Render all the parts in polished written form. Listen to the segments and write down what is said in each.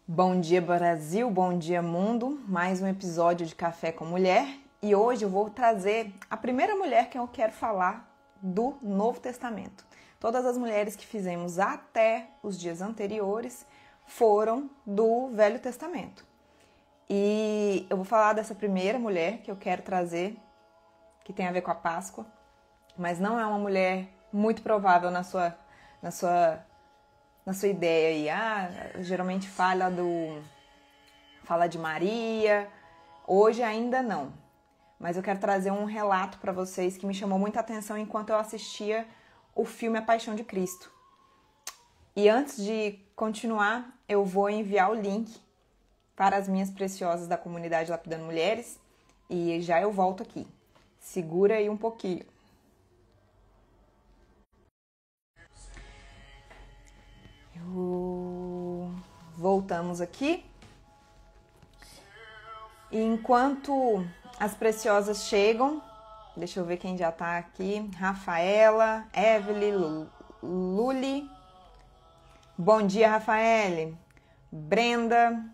Bom dia, Brasil, bom dia, mundo. Mais um episódio de Café com Mulher. E hoje eu vou trazer a primeira mulher que eu quero falar do Novo Testamento. Todas as mulheres que fizemos até os dias anteriores foram do Velho Testamento. E eu vou falar dessa primeira mulher que eu quero trazer, que tem a ver com a Páscoa, mas não é uma mulher muito provável na sua ideia aí. Geralmente fala de Maria. Hoje ainda não. Mas eu quero trazer um relato para vocês que me chamou muita atenção enquanto eu assistia o filme A Paixão de Cristo. E antes de continuar, eu vou enviar o link para as minhas preciosas da comunidade Lapidando Mulheres e já eu volto aqui. Segura aí um pouquinho. Voltamos aqui. E enquanto as preciosas chegam, deixa eu ver quem já tá aqui. Rafaela, Evelyn, Luli. Bom dia, Rafaele. Brenda,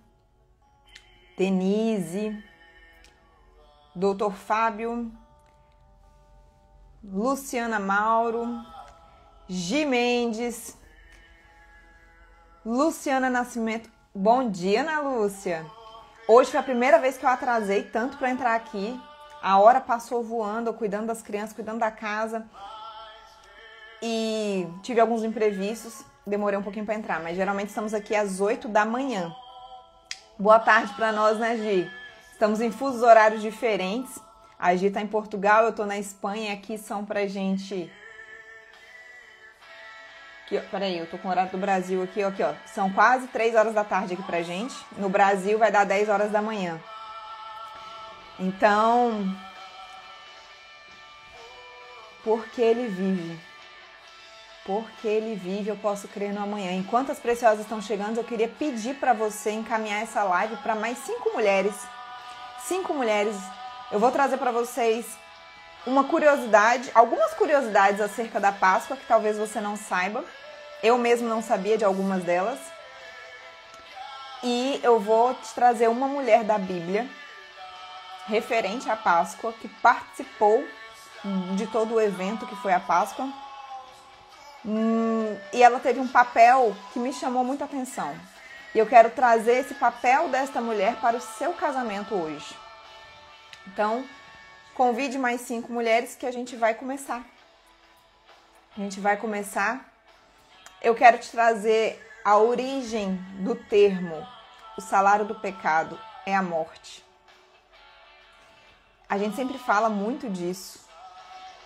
Denise, Doutor Fábio, Luciana Mauro, Gi Mendes, Luciana Nascimento. Bom dia, Ana Lúcia. Hoje foi a primeira vez que eu atrasei tanto para entrar aqui. A hora passou voando, eu cuidando das crianças, cuidando da casa. E tive alguns imprevistos, demorei um pouquinho para entrar, mas geralmente estamos aqui às 8 da manhã. Boa tarde para nós, né, Gi? Estamos em fusos horários diferentes. A Gi tá em Portugal, eu tô na Espanha, aqui são pra gente... Aqui, peraí, eu tô com o horário do Brasil aqui, ó. São quase 3 horas da tarde aqui pra gente. No Brasil vai dar 10 horas da manhã. Então, porque ele vive. Porque ele vive, eu posso crer no amanhã. Enquanto as preciosas estão chegando, eu queria pedir para você encaminhar essa live para mais 5 mulheres. 5 mulheres. Eu vou trazer para vocês uma curiosidade, algumas curiosidades acerca da Páscoa, que talvez você não saiba. Eu mesmo não sabia de algumas delas. E eu vou te trazer uma mulher da Bíblia, referente à Páscoa, que participou de todo o evento que foi a Páscoa. E ela teve um papel que me chamou muita atenção. E eu quero trazer esse papel desta mulher para o seu casamento hoje. Então, convide mais 5 mulheres que a gente vai começar. Eu quero te trazer a origem do termo. O salário do pecado é a morte. A gente sempre fala muito disso.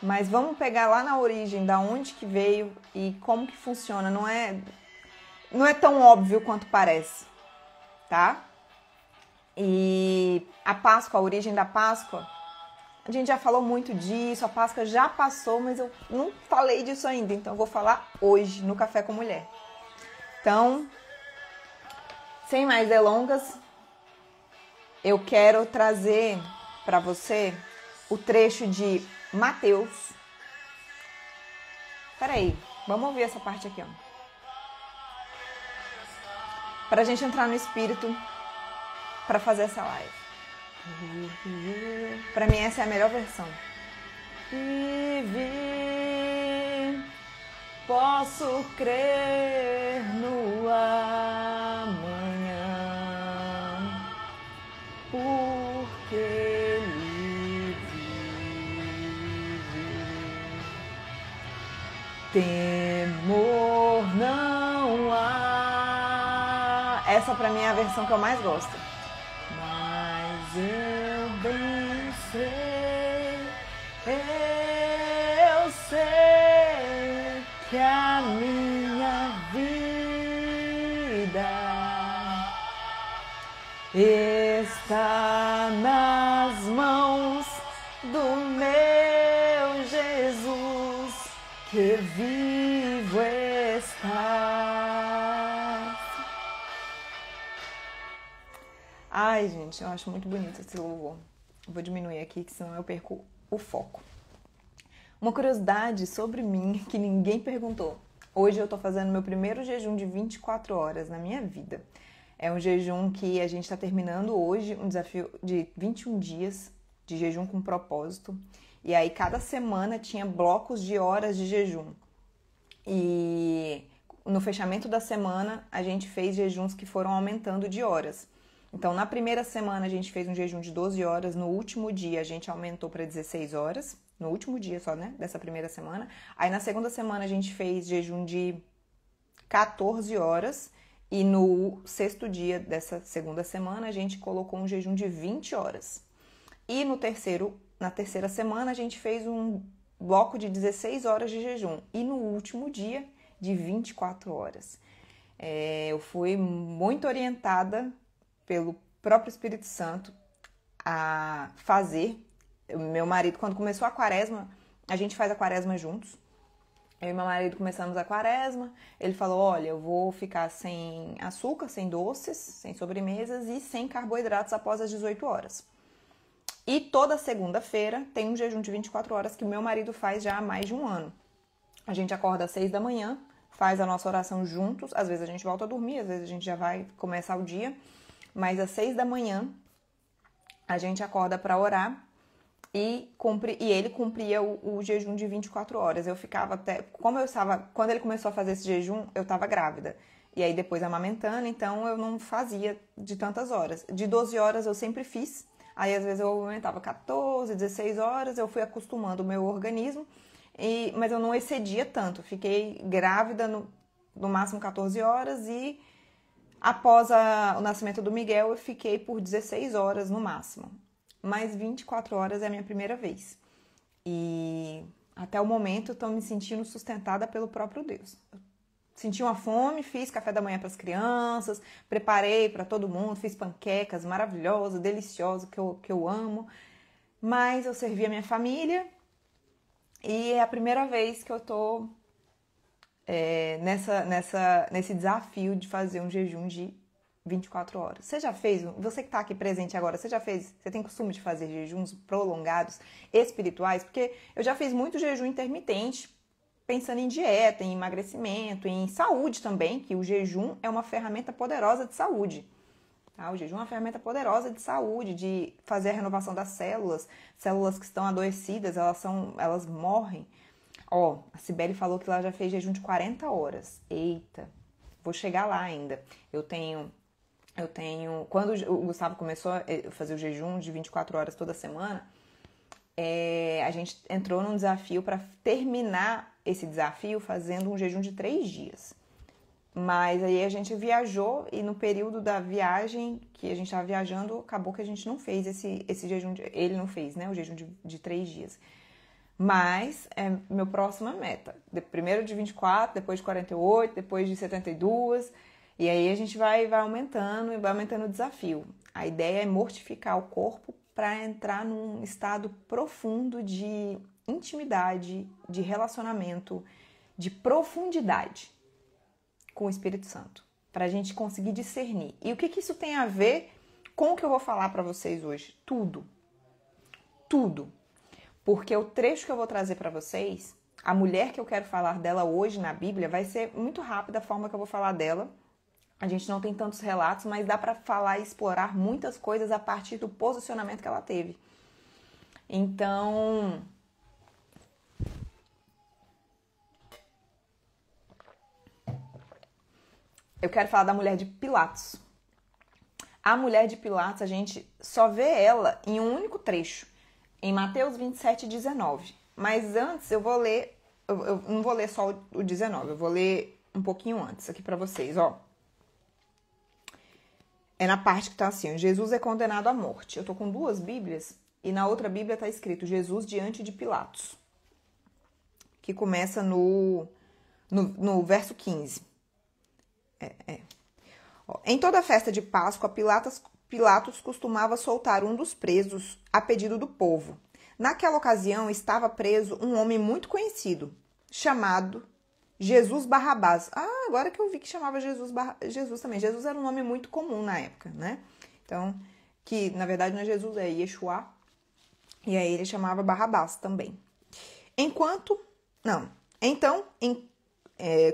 Mas vamos pegar lá na origem, da onde que veio e como que funciona. Não é tão óbvio quanto parece, tá? E a Páscoa, a origem da Páscoa, a gente já falou muito disso, a Páscoa já passou, mas eu não falei disso ainda, então eu vou falar hoje no Café com Mulher. Então, sem mais delongas, eu quero trazer para você o trecho de Mateus. Peraí, vamos ouvir essa parte aqui, ó. Pra gente entrar no espírito para fazer essa live. Pra mim essa é a melhor versão. Vive, posso crer no amanhã, porque ele vive. Temor não há. Essa pra mim é a versão que eu mais gosto. Mas eu bem sei que a minha vida está nas mãos do meu Jesus, que vivo está. Ai, gente, eu acho muito bonito esse louvor. Eu vou diminuir aqui, que senão eu perco o foco. Uma curiosidade sobre mim que ninguém perguntou. Hoje eu tô fazendo meu primeiro jejum de 24 horas na minha vida. É um jejum que a gente está terminando hoje, um desafio de 21 dias de jejum com propósito. E aí cada semana tinha blocos de horas de jejum. E no fechamento da semana a gente fez jejuns que foram aumentando de horas. Então na primeira semana a gente fez um jejum de 12 horas, no último dia a gente aumentou para 16 horas, no último dia só, né, dessa primeira semana. Aí na segunda semana a gente fez jejum de 14 horas e no sexto dia dessa segunda semana a gente colocou um jejum de 20 horas. E na terceira semana a gente fez um bloco de 16 horas de jejum e no último dia de 24 horas. Eu fui muito orientada pelo próprio Espírito Santo a fazer. Meu marido, quando começou a quaresma, a gente faz a quaresma juntos. Eu e meu marido começamos a quaresma, ele falou, olha, eu vou ficar sem açúcar, sem doces, sem sobremesas e sem carboidratos após as 18 horas. E toda segunda-feira tem um jejum de 24 horas que o meu marido faz já há mais de um ano. A gente acorda às 6 da manhã, faz a nossa oração juntos, às vezes a gente volta a dormir, às vezes a gente já vai começar o dia, mas às 6 da manhã a gente acorda para orar e ele cumpria o jejum de 24 horas. Eu ficava quando ele começou a fazer esse jejum, eu estava grávida. E aí depois amamentando, então eu não fazia de tantas horas. De 12 horas eu sempre fiz. Aí às vezes eu aumentava 14, 16 horas, eu fui acostumando o meu organismo, mas eu não excedia tanto. Fiquei grávida no máximo 14 horas e após o nascimento do Miguel eu fiquei por 16 horas no máximo. Mas 24 horas é a minha primeira vez. E até o momento eu estou me sentindo sustentada pelo próprio Deus. Senti uma fome, fiz café da manhã para as crianças, preparei para todo mundo, fiz panquecas maravilhosas, deliciosas, que eu amo. Mas eu servi a minha família e é a primeira vez que eu tô nesse desafio de fazer um jejum de 24 horas. Você já fez? Você que está aqui presente agora, você tem costume de fazer jejuns prolongados, espirituais? Porque eu já fiz muito jejum intermitente, pensando em dieta, em emagrecimento, em saúde também, que o jejum é uma ferramenta poderosa de saúde. Tá? O jejum é uma ferramenta poderosa de saúde, de fazer a renovação das células que estão adoecidas, elas morrem. A Cibele falou que ela já fez jejum de 40 horas. Eita, vou chegar lá ainda. Quando o Gustavo começou a fazer o jejum de 24 horas toda semana, a gente entrou num desafio para terminar esse desafio fazendo um jejum de 3 dias. Mas aí a gente viajou e no período da viagem que a gente estava viajando, acabou que a gente não fez esse jejum, ele não fez, né, o jejum de 3 dias. Mas é meu próxima meta, primeiro de 24, depois de 48, depois de 72, e aí a gente vai aumentando e vai aumentando o desafio. A ideia é mortificar o corpo para entrar num estado profundo de intimidade, de relacionamento, de profundidade com o Espírito Santo, para a gente conseguir discernir. E o que isso tem a ver com o que eu vou falar para vocês hoje? Tudo. Porque o trecho que eu vou trazer para vocês, a mulher que eu quero falar dela hoje na Bíblia, vai ser muito rápida a forma que eu vou falar dela. A gente não tem tantos relatos, mas dá para falar e explorar muitas coisas a partir do posicionamento que ela teve. Então, eu quero falar da mulher de Pilatos. A mulher de Pilatos, a gente só vê ela em um único trecho, em Mateus 27, 19. Mas antes eu vou ler, eu não vou ler só o 19, eu vou ler um pouquinho antes aqui para vocês, ó. É na parte que tá assim, Jesus é condenado à morte. Eu tô com 2 Bíblias e na outra Bíblia tá escrito Jesus diante de Pilatos, que começa no verso 15. Em toda a festa de Páscoa, Pilatos costumava soltar um dos presos a pedido do povo. Naquela ocasião estava preso um homem muito conhecido, chamado Jesus Barrabás. Agora que eu vi que chamava Jesus também. Jesus era um nome muito comum na época, né? Então, que na verdade não é Jesus, é Yeshua. E aí ele chamava Barrabás também.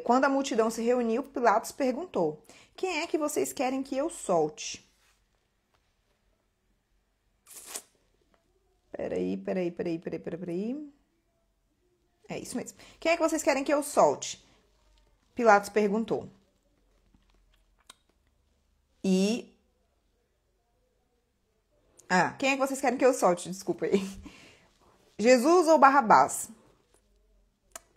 Quando a multidão se reuniu, Pilatos perguntou: Quem é que vocês querem que eu solte? Peraí. É isso mesmo. Quem é que vocês querem que eu solte? Pilatos perguntou. Quem é que vocês querem que eu solte? Desculpa aí. Jesus ou Barrabás?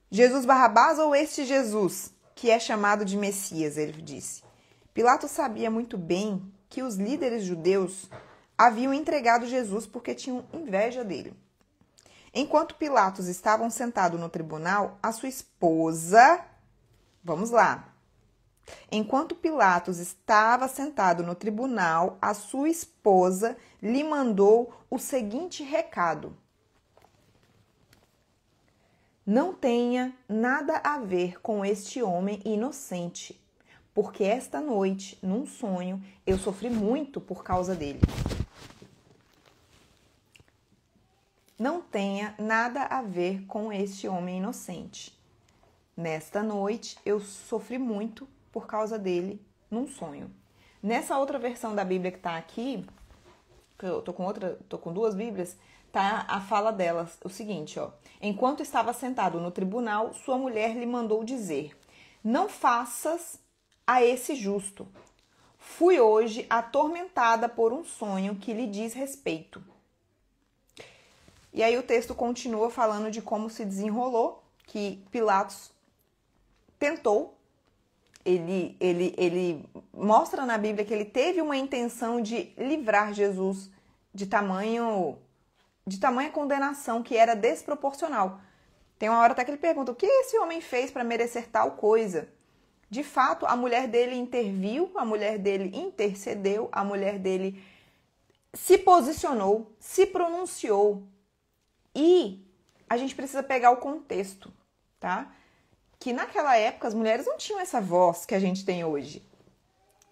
Jesus Barrabás ou este Jesus, que é chamado de Messias, ele disse. Pilatos sabia muito bem que os líderes judeus haviam entregado Jesus porque tinham inveja dele. Enquanto Pilatos estava sentado no tribunal, a sua esposa... Vamos lá. Enquanto Pilatos estava sentado no tribunal, a sua esposa lhe mandou o seguinte recado: não tenha nada a ver com este homem inocente, porque esta noite, num sonho, eu sofri muito por causa dele. Não tenha nada a ver com este homem inocente. Nesta noite, eu sofri muito por causa dele num sonho. Nessa outra versão da Bíblia que está aqui, que eu tô com duas Bíblias, tá a fala delas, o seguinte, ó. Enquanto estava sentado no tribunal, sua mulher lhe mandou dizer: não faças a esse justo. Fui hoje atormentada por um sonho que lhe diz respeito. E aí o texto continua falando de como se desenrolou, que Pilatos tentou. Ele mostra na Bíblia que ele teve uma intenção de livrar Jesus de tamanha condenação que era desproporcional. Tem uma hora até que ele pergunta: o que esse homem fez para merecer tal coisa? De fato, a mulher dele interviu, a mulher dele intercedeu, a mulher dele se posicionou, se pronunciou. E a gente precisa pegar o contexto, tá? Que naquela época as mulheres não tinham essa voz que a gente tem hoje.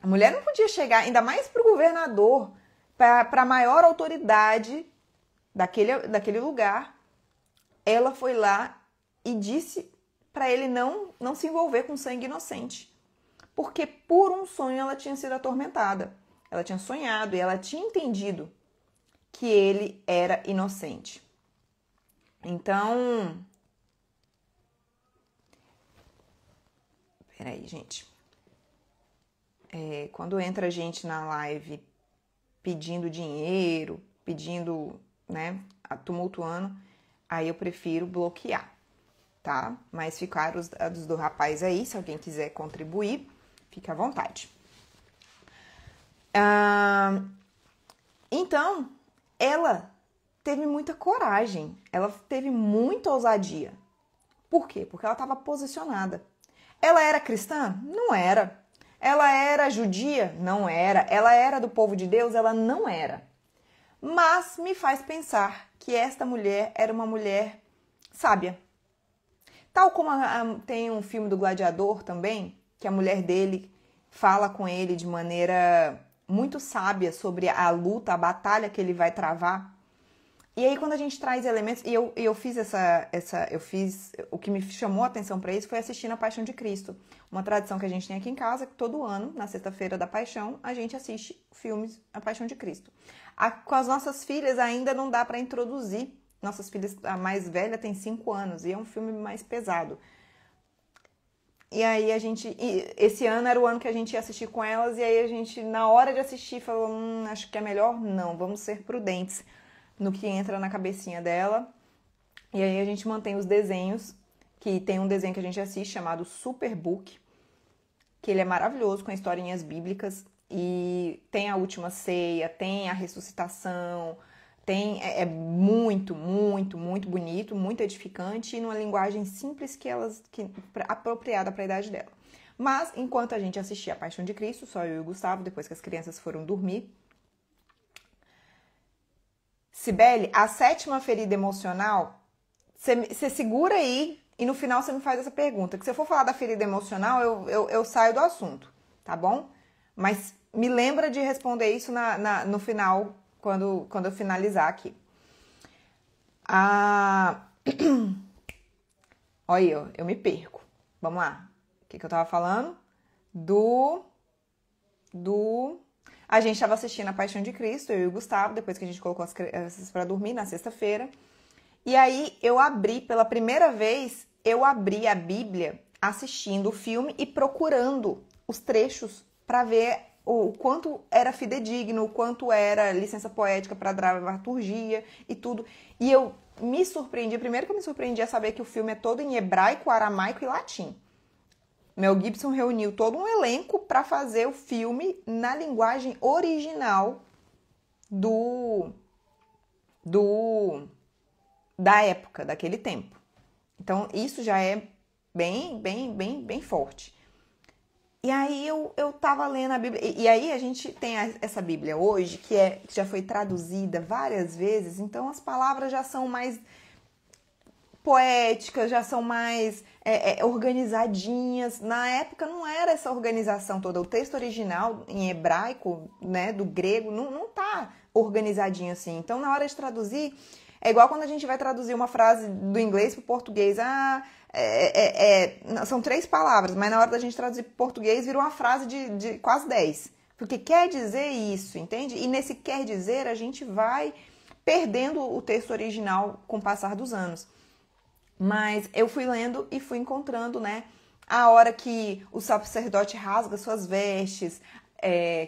A mulher não podia chegar, ainda mais para o governador, para a maior autoridade daquele lugar. Ela foi lá e disse para ele não se envolver com sangue inocente. Porque por um sonho ela tinha sido atormentada. Ela tinha sonhado e ela tinha entendido que ele era inocente. Então... Peraí, gente. Quando entra gente na live pedindo dinheiro, pedindo, né, tumultuando, aí eu prefiro bloquear, tá? Mas ficaram os do rapaz aí, se alguém quiser contribuir, fique à vontade. Então, ela teve muita coragem, ela teve muita ousadia. Por quê? Porque ela estava posicionada. Ela era cristã? Não era. Ela era judia? Não era. Ela era do povo de Deus? Ela não era. Mas me faz pensar que esta mulher era uma mulher sábia. Tal como tem um filme do Gladiador também, que a mulher dele fala com ele de maneira muito sábia sobre a luta, a batalha que ele vai travar. E aí, quando a gente traz elementos, e eu fiz o que me chamou a atenção para isso foi assistindo a Paixão de Cristo. Uma tradição que a gente tem aqui em casa, que todo ano, na sexta-feira da Paixão, a gente assiste filmes A Paixão de Cristo. Com as nossas filhas ainda não dá para introduzir. Nossas filhas, a mais velha tem 5 anos e é um filme mais pesado. E aí esse ano era o ano que a gente ia assistir com elas, e aí a gente, na hora de assistir, falou, acho que é melhor não, vamos ser prudentes no que entra na cabecinha dela. E aí a gente mantém os desenhos, que tem um desenho que a gente assiste chamado Superbook, que ele é maravilhoso, com historinhas bíblicas, e tem a última ceia, tem a ressuscitação, é muito, muito, muito bonito, muito edificante, e numa linguagem simples apropriada para a idade dela. Mas, enquanto a gente assistia a Paixão de Cristo, só eu e o Gustavo, depois que as crianças foram dormir, Cibele, a 7ª ferida emocional, você segura aí e no final você me faz essa pergunta. Que se eu for falar da ferida emocional, eu saio do assunto, tá bom? Mas me lembra de responder isso no final, quando eu finalizar aqui. Olha, eu me perco. Vamos lá. O que eu tava falando? do... A gente estava assistindo A Paixão de Cristo, eu e o Gustavo, depois que a gente colocou as crianças para dormir na sexta-feira. E aí eu abri, pela primeira vez, eu abri a Bíblia assistindo o filme e procurando os trechos para ver o quanto era fidedigno, o quanto era licença poética para dramaturgia e tudo. E eu me surpreendi, primeiro que eu me surpreendi a saber que o filme é todo em hebraico, aramaico e latim. Mel Gibson reuniu todo um elenco para fazer o filme na linguagem original da época, daquele tempo. Então, isso já é bem forte. E aí eu tava lendo a Bíblia, e aí a gente tem essa Bíblia hoje, que já foi traduzida várias vezes, então as palavras já são mais poéticas, já são mais organizadinhas. Na época não era essa organização toda. O texto original em hebraico, né, do grego, não tá organizadinho assim. Então, na hora de traduzir, é igual quando a gente vai traduzir uma frase do inglês para o português. São 3 palavras, mas na hora da gente traduzir para o português vira uma frase de quase 10. Porque quer dizer isso, entende? E nesse quer dizer a gente vai perdendo o texto original com o passar dos anos. Mas eu fui lendo e fui encontrando, né, a hora que o sacerdote rasga suas vestes,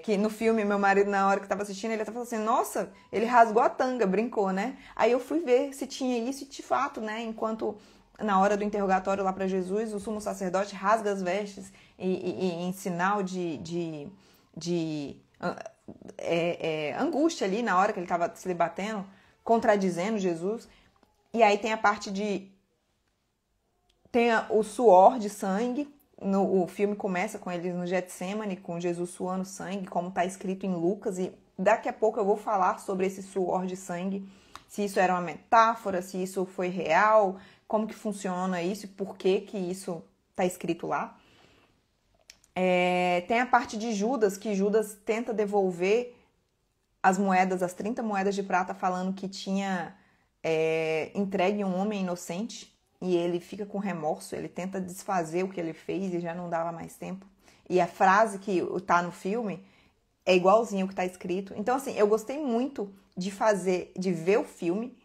que no filme, meu marido, na hora que estava assistindo, ele estava falando assim, nossa, ele rasgou a tanga, brincou, né? Aí eu fui ver se tinha isso e, de fato, né, enquanto na hora do interrogatório lá para Jesus, o sumo sacerdote rasga as vestes em sinal de angústia ali, na hora que ele estava se debatendo, contradizendo Jesus. E aí tem a parte tem o suor de sangue. O filme começa com eles no Getsemane, com Jesus suando sangue, como está escrito em Lucas. E daqui a pouco eu vou falar sobre esse suor de sangue, se isso era uma metáfora, se isso foi real, como que funciona isso e por que isso está escrito lá. Tem a parte de Judas, que Judas tenta devolver as moedas, as 30 moedas de prata, falando que tinha entregue um homem inocente. E ele fica com remorso, ele tenta desfazer o que ele fez e já não dava mais tempo. E a frase que tá no filme é igualzinho ao que tá escrito. Então, assim, eu gostei muito de ver o filme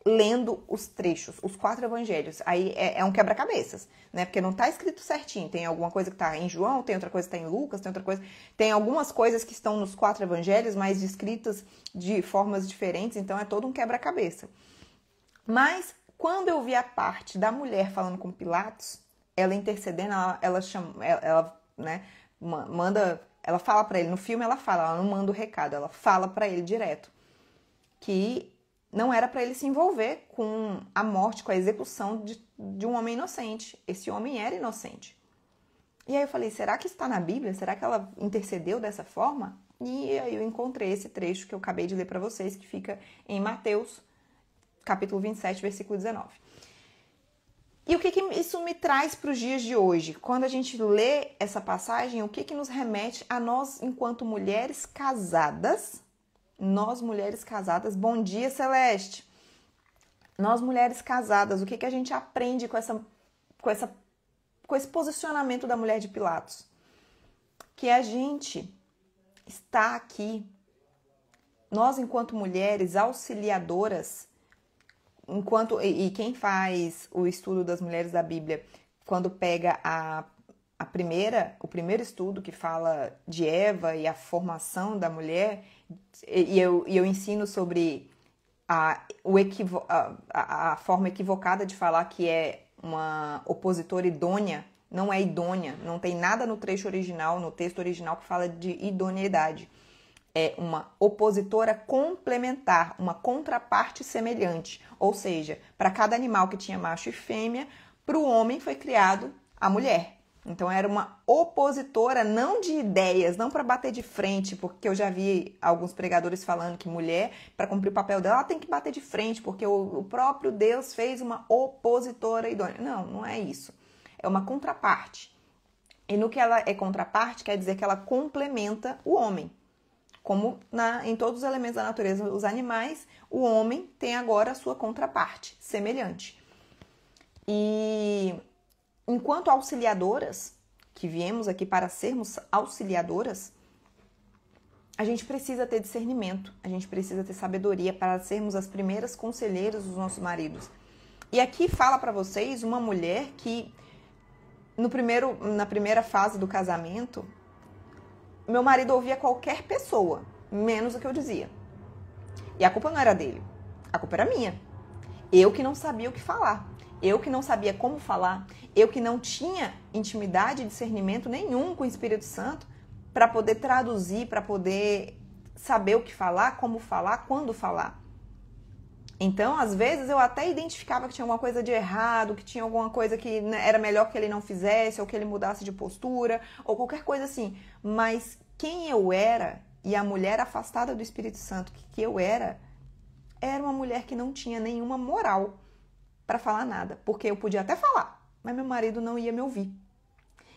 lendo os trechos, os 4 evangelhos. Aí é um quebra-cabeças, né? Porque não tá escrito certinho. Tem alguma coisa que tá em João, tem outra coisa que tá em Lucas, tem outra coisa... Tem algumas coisas que estão nos 4 evangelhos, mas escritas de formas diferentes. Então, é todo um quebra-cabeça. Mas... quando eu vi a parte da mulher falando com Pilatos, ela intercedendo, ela fala pra ele, no filme ela não manda o recado, ela fala pra ele direto, que não era pra ele se envolver com a morte, com a execução de um homem inocente. Esse homem era inocente. E aí eu falei, será que isso está na Bíblia? Será que ela intercedeu dessa forma? E aí eu encontrei esse trecho que eu acabei de ler pra vocês, que fica em Mateus, capítulo 27, versículo 19. E o que isso me traz para os dias de hoje? Quando a gente lê essa passagem, o que nos remete a nós, enquanto mulheres casadas? Nós, mulheres casadas, bom dia, Celeste! Nós, mulheres casadas, o que a gente aprende com esse posicionamento da mulher de Pilatos? Que a gente está aqui, nós, enquanto mulheres auxiliadoras, e quem faz o estudo das mulheres da Bíblia, quando pega o primeiro estudo que fala de Eva e a formação da mulher, e eu ensino sobre a forma equivocada de falar que é uma opositora idônea, não é idônea, não tem nada no trecho original, no texto original que fala de idoneidade. É uma opositora complementar, uma contraparte semelhante. Ou seja, para cada animal que tinha macho e fêmea, para o homem foi criado a mulher. Então era uma opositora não de ideias, não para bater de frente, porque eu já vi alguns pregadores falando que mulher, para cumprir o papel dela, ela tem que bater de frente, porque o próprio Deus fez uma opositora idônea. Não, não é isso. É uma contraparte. E no que ela é contraparte, quer dizer que ela complementa o homem. Como em todos os elementos da natureza, os animais, o homem tem agora a sua contraparte, semelhante. E enquanto auxiliadoras, que viemos aqui para sermos auxiliadoras, a gente precisa ter discernimento, a gente precisa ter sabedoria para sermos as primeiras conselheiras dos nossos maridos. E aqui fala para vocês uma mulher que na primeira fase do casamento, meu marido ouvia qualquer pessoa, menos o que eu dizia. E a culpa não era dele, a culpa era minha. Eu que não sabia o que falar, eu que não sabia como falar, eu que não tinha intimidade e discernimento nenhum com o Espírito Santo para poder traduzir, para poder saber o que falar, como falar, quando falar. Então, às vezes, eu até identificava que tinha alguma coisa de errado, que tinha alguma coisa que era melhor que ele não fizesse, ou que ele mudasse de postura, ou qualquer coisa assim. Mas quem eu era, e a mulher afastada do Espírito Santo que eu era uma mulher que não tinha nenhuma moral para falar nada. Porque eu podia até falar, mas meu marido não ia me ouvir.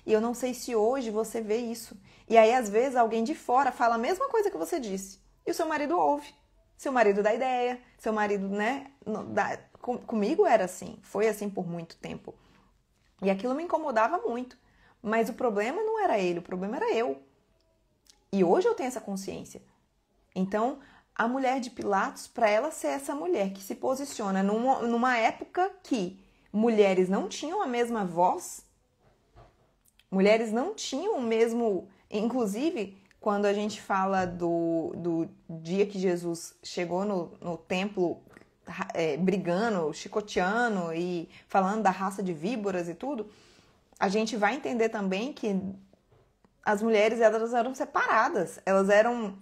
E eu não sei se hoje você vê isso. E aí, às vezes, alguém de fora fala a mesma coisa que você disse, e o seu marido ouve. Seu marido dá ideia, seu marido, né? Comigo era assim, foi assim por muito tempo. E aquilo me incomodava muito. Mas o problema não era ele, o problema era eu. E hoje eu tenho essa consciência. Então, a mulher de Pilatos, para ela ser essa mulher que se posiciona numa época que mulheres não tinham a mesma voz, mulheres não tinham o mesmo... Inclusive, quando a gente fala do dia que Jesus chegou no templo brigando, chicoteando e falando da raça de víboras e tudo, a gente vai entender também que as mulheres elas eram separadas, elas eram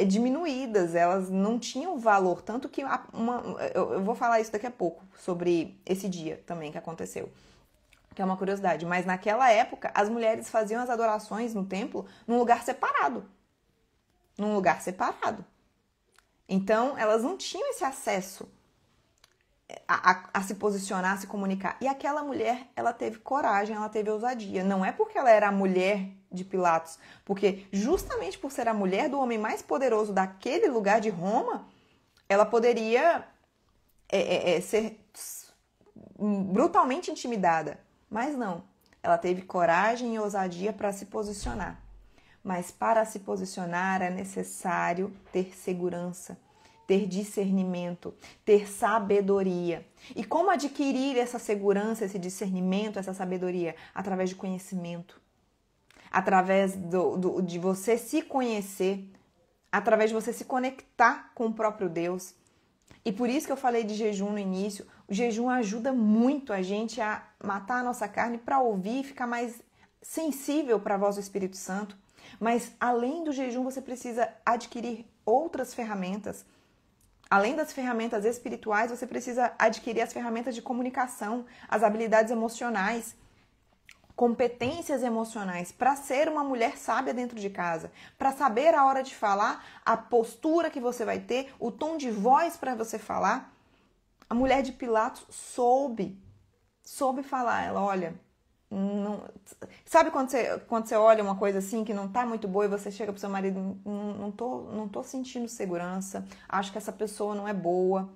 diminuídas, elas não tinham valor. Tanto que eu vou falar isso daqui a pouco, sobre esse dia também que aconteceu, que é uma curiosidade, mas naquela época as mulheres faziam as adorações no templo num lugar separado. Num lugar separado. Então, elas não tinham esse acesso a se posicionar, a se comunicar. E aquela mulher, ela teve coragem, ela teve ousadia. Não é porque ela era a mulher de Pilatos, porque justamente por ser a mulher do homem mais poderoso daquele lugar de Roma, ela poderia ser brutalmente intimidada. Mas não, ela teve coragem e ousadia para se posicionar. Mas para se posicionar é necessário ter segurança, ter discernimento, ter sabedoria. E como adquirir essa segurança, esse discernimento, essa sabedoria? Através de conhecimento, através de você se conhecer, através de você se conectar com o próprio Deus. E por isso que eu falei de jejum no início. O jejum ajuda muito a gente a matar a nossa carne para ouvir e ficar mais sensível para a voz do Espírito Santo. Mas além do jejum, você precisa adquirir outras ferramentas. Além das ferramentas espirituais, você precisa adquirir as ferramentas de comunicação, as habilidades emocionais, competências emocionais para ser uma mulher sábia dentro de casa, para saber a hora de falar, a postura que você vai ter, o tom de voz para você falar. A mulher de Pilatos soube falar. Ela, olha, não... sabe quando você olha uma coisa assim que não tá muito boa e você chega pro seu marido, não tô sentindo segurança, acho que essa pessoa não é boa.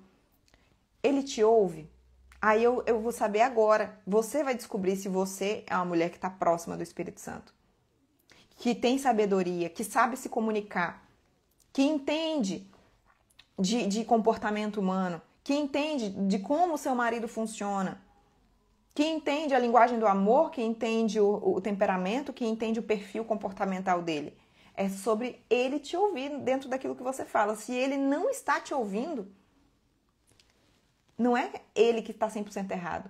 Ele te ouve? Aí eu vou saber agora. Você vai descobrir se você é uma mulher que está próxima do Espírito Santo, que tem sabedoria, que sabe se comunicar, que entende de comportamento humano, que entende de como o seu marido funciona, que entende a linguagem do amor, que entende o temperamento, que entende o perfil comportamental dele. É sobre ele te ouvir dentro daquilo que você fala. Se ele não está te ouvindo, não é ele que está 100% errado.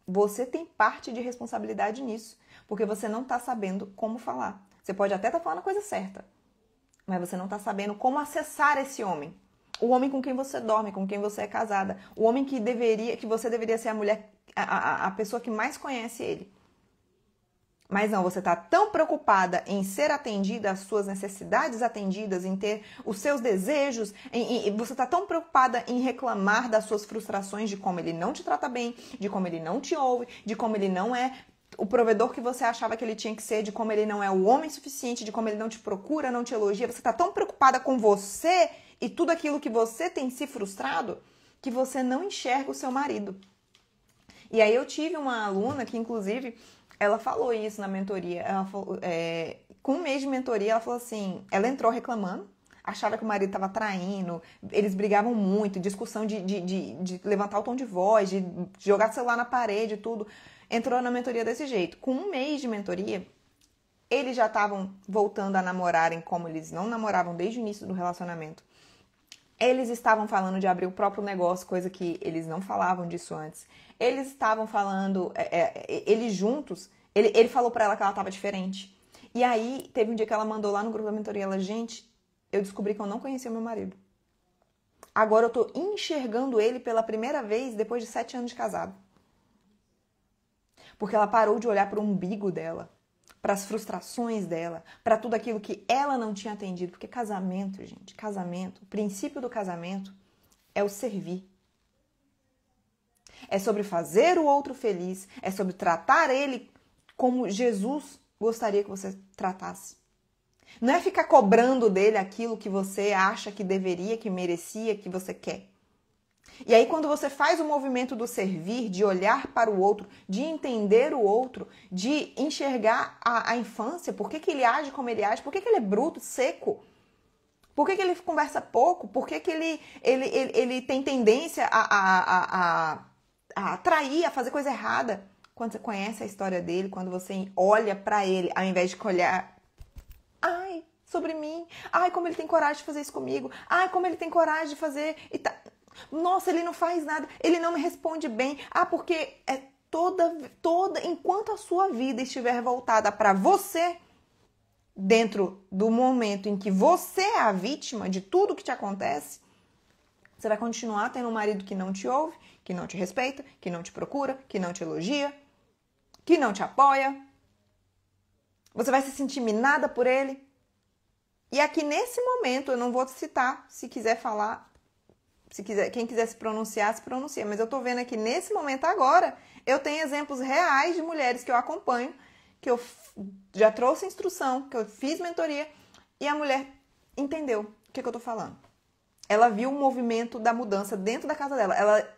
Você tem parte de responsabilidade nisso, porque você não está sabendo como falar. Você pode até estar falando a coisa certa, mas você não está sabendo como acessar esse homem. O homem com quem você dorme, com quem você é casada. O homem que você deveria ser a mulher, a pessoa que mais conhece ele. Mas não, você está tão preocupada em ser atendida, as suas necessidades atendidas, em ter os seus desejos, você está tão preocupada em reclamar das suas frustrações, de como ele não te trata bem, de como ele não te ouve, de como ele não é o provedor que você achava que ele tinha que ser, de como ele não é o homem suficiente, de como ele não te procura, não te elogia. Você está tão preocupada com você e tudo aquilo que você tem se frustrado, que você não enxerga o seu marido. E aí eu tive uma aluna que, inclusive, ela falou isso na mentoria. Ela falou, com um mês de mentoria, ela falou assim, ela entrou reclamando, achava que o marido estava traindo, eles brigavam muito, discussão de levantar o tom de voz, de jogar o celular na parede, tudo. Entrou na mentoria desse jeito. Com um mês de mentoria, eles já estavam voltando a namorarem como eles não namoravam desde o início do relacionamento. Eles estavam falando de abrir o próprio negócio, coisa que eles não falavam disso antes. Eles estavam falando, eles juntos, ele falou pra ela que ela estava diferente. E aí, teve um dia que ela mandou lá no grupo da mentoria, ela, gente, eu descobri que eu não conhecia o meu marido. Agora eu tô enxergando ele pela primeira vez depois de 7 anos de casado. Porque ela parou de olhar para o umbigo dela, para as frustrações dela, para tudo aquilo que ela não tinha atendido. Porque casamento, gente, casamento, o princípio do casamento é o servir. É sobre fazer o outro feliz, é sobre tratar ele como Jesus gostaria que você tratasse. Não é ficar cobrando dele aquilo que você acha que deveria, que merecia, que você quer. E aí quando você faz o movimento do servir, de olhar para o outro, de entender o outro, de enxergar a infância, por que ele age como ele age, por que ele é bruto, seco, por que ele conversa pouco, por que ele tem tendência a trair, a fazer coisa errada. Quando você conhece a história dele, quando você olha para ele, ao invés de olhar, ai, sobre mim, ai, como ele tem coragem de fazer isso comigo, ai, como ele tem coragem de fazer, e tá... nossa, ele não faz nada, ele não me responde bem, porque é toda, enquanto a sua vida estiver voltada para você, dentro do momento em que você é a vítima de tudo que te acontece, você vai continuar tendo um marido que não te ouve, que não te respeita, que não te procura, que não te elogia, que não te apoia. Você vai se sentir minada por ele. E aqui nesse momento, eu não vou citar, se quiser falar, quem quiser se pronunciar, se pronuncia. Mas eu tô vendo aqui nesse momento agora, eu tenho exemplos reais de mulheres que eu acompanho, que eu já trouxe instrução, que eu fiz mentoria, e a mulher entendeu o que eu tô falando. Ela viu o movimento da mudança dentro da casa dela. Ela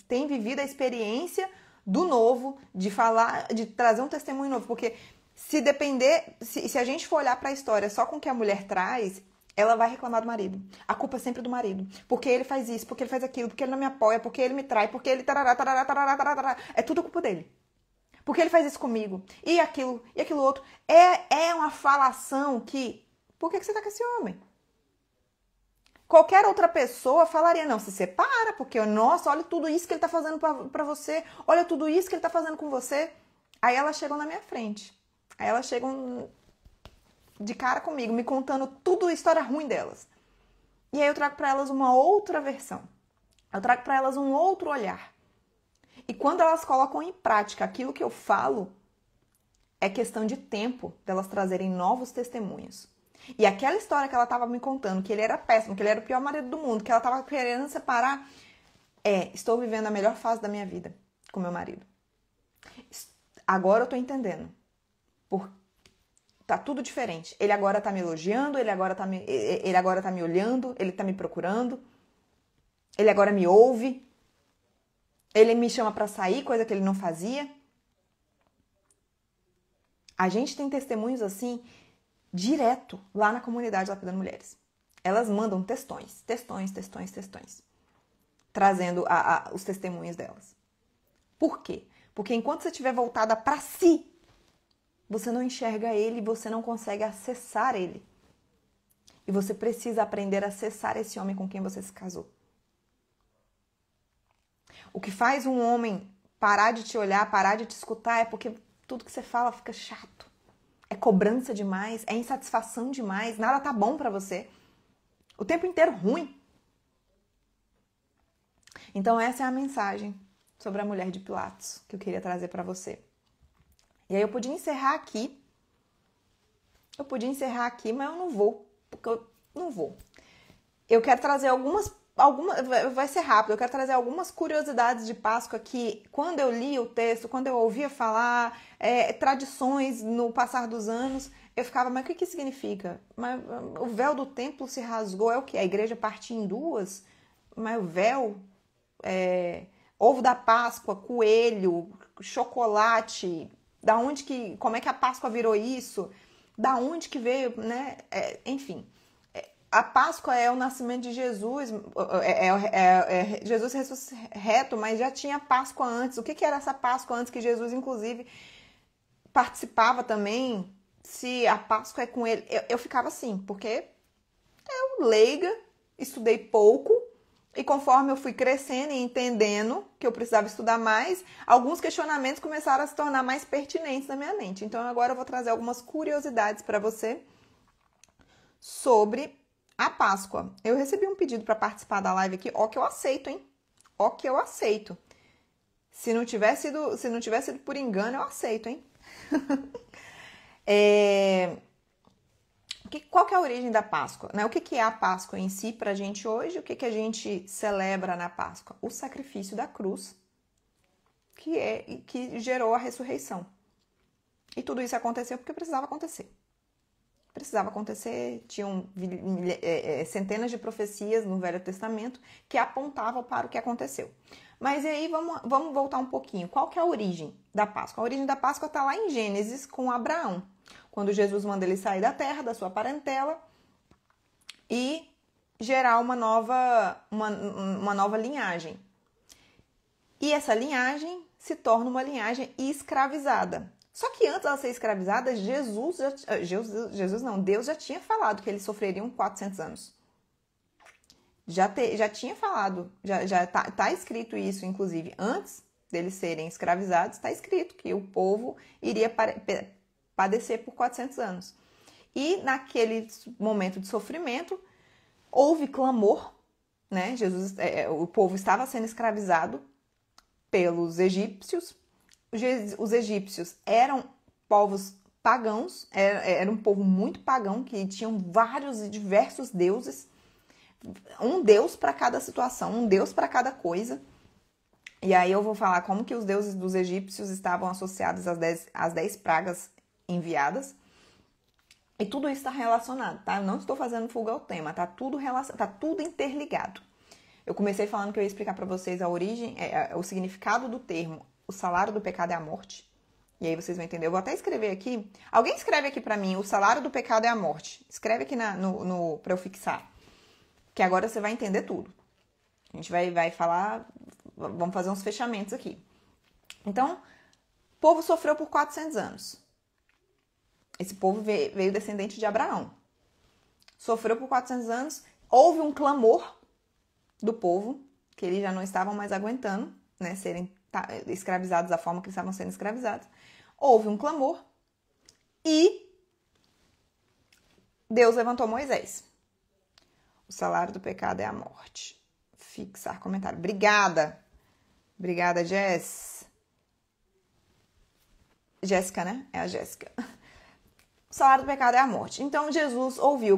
tem vivido a experiência do novo, de falar, de trazer um testemunho novo. Porque se depender, se a gente for olhar para a história só com o que a mulher traz, ela vai reclamar do marido. A culpa é sempre do marido. Porque ele faz isso, porque ele faz aquilo, porque ele não me apoia, porque ele me trai, porque ele tarará, tarará, tarará, tarará. É tudo culpa dele. Porque ele faz isso comigo. E aquilo outro. É uma falação que... Por que você tá com esse homem? Qualquer outra pessoa falaria, não, se separa, porque, nossa, olha tudo isso que ele tá fazendo pra você, olha tudo isso que ele tá fazendo com você. Aí elas chegam na minha frente. Aí elas chegam de cara comigo, me contando tudo a história ruim delas. E aí eu trago pra elas uma outra versão. Eu trago pra elas um outro olhar. E quando elas colocam em prática aquilo que eu falo, é questão de tempo delas trazerem novos testemunhos. E aquela história que ela estava me contando, que ele era péssimo, que ele era o pior marido do mundo, que ela estava querendo separar, estou vivendo a melhor fase da minha vida com meu marido. Agora eu tô entendendo. Tá tudo diferente. Ele agora tá me elogiando, ele agora tá me olhando, ele tá me procurando, ele agora me ouve, ele me chama pra sair, coisa que ele não fazia. A gente tem testemunhos assim direto lá na comunidade Lapidando Mulheres. Elas mandam textões, trazendo os testemunhos delas. Por quê? Porque enquanto você estiver voltada para si, você não enxerga ele, você não consegue acessar ele. E você precisa aprender a acessar esse homem com quem você se casou. O que faz um homem parar de te olhar, parar de te escutar, é porque tudo que você fala fica chato. É cobrança demais, é insatisfação demais, nada tá bom pra você. O tempo inteiro ruim. Então essa é a mensagem sobre a mulher de Pilatos que eu queria trazer pra você. E aí eu podia encerrar aqui. Mas eu não vou, porque eu não vou. Eu quero trazer algumas, vai ser rápido, eu quero trazer algumas curiosidades de Páscoa que, quando eu li o texto, quando eu ouvia falar, tradições no passar dos anos, eu ficava, mas o que significa? Mas o véu do templo se rasgou, é o quê? A igreja partiu em duas? Mas o véu, ovo da Páscoa, coelho, chocolate, como é que a Páscoa virou isso? Da onde que veio, né? Enfim, a Páscoa é o nascimento de Jesus, Jesus ressurreto, mas já tinha Páscoa antes. O que era essa Páscoa antes que Jesus, inclusive, participava também? Se a Páscoa é com ele, eu ficava assim, porque eu leiga, estudei pouco, e conforme eu fui crescendo e entendendo que eu precisava estudar mais, alguns questionamentos começaram a se tornar mais pertinentes na minha mente. Então agora eu vou trazer algumas curiosidades para você sobre a Páscoa. Eu recebi um pedido para participar da live aqui, ó que eu aceito, hein? Ó que eu aceito. Se não tiver sido por engano, eu aceito, hein? Qual que é a origem da Páscoa? Né? O que é a Páscoa em si para a gente hoje? O que a gente celebra na Páscoa? O sacrifício da cruz, que gerou a ressurreição. E tudo isso aconteceu porque precisava acontecer. Precisava acontecer, tinham centenas de profecias no Velho Testamento que apontavam para o que aconteceu. Mas e aí vamos voltar um pouquinho. Qual que é a origem da Páscoa? A origem da Páscoa está lá em Gênesis com Abraão, quando Jesus manda ele sair da terra, da sua parentela, e gerar uma nova linhagem. E essa linhagem se torna uma linhagem escravizada. Só que antes dela ser escravizada, Deus já tinha falado que eles sofreriam 400 anos. Já tinha falado, já tá escrito isso, inclusive, antes deles serem escravizados, está escrito que o povo iria padecer por 400 anos. E naquele momento de sofrimento, houve clamor, né? O povo estava sendo escravizado pelos egípcios. Os egípcios eram povos pagãos, era um povo muito pagão, que tinham vários e diversos deuses, um deus para cada situação, um deus para cada coisa. E aí eu vou falar como que os deuses dos egípcios estavam associados às 10 pragas enviadas. E tudo isso está relacionado, tá? Eu não estou fazendo fuga ao tema, tá tudo interligado. Eu comecei falando que eu ia explicar para vocês a origem, o significado do termo, o salário do pecado é a morte. E aí vocês vão entender. Eu vou até escrever aqui. Alguém escreve aqui para mim, o salário do pecado é a morte. Escreve aqui para eu fixar. Que agora você vai entender tudo. A gente vai falar, vamos fazer uns fechamentos aqui. Então, o povo sofreu por 400 anos. Esse povo veio descendente de Abraão. Sofreu por 400 anos. Houve um clamor do povo, que eles já não estavam mais aguentando, né, serem escravizados da forma que eles estavam sendo escravizados. Houve um clamor e Deus levantou Moisés. O salário do pecado é a morte. Fixar comentário. Obrigada. Obrigada, Jéssica, né? É a Jéssica. O salário do pecado é a morte. Então, Deus ouviu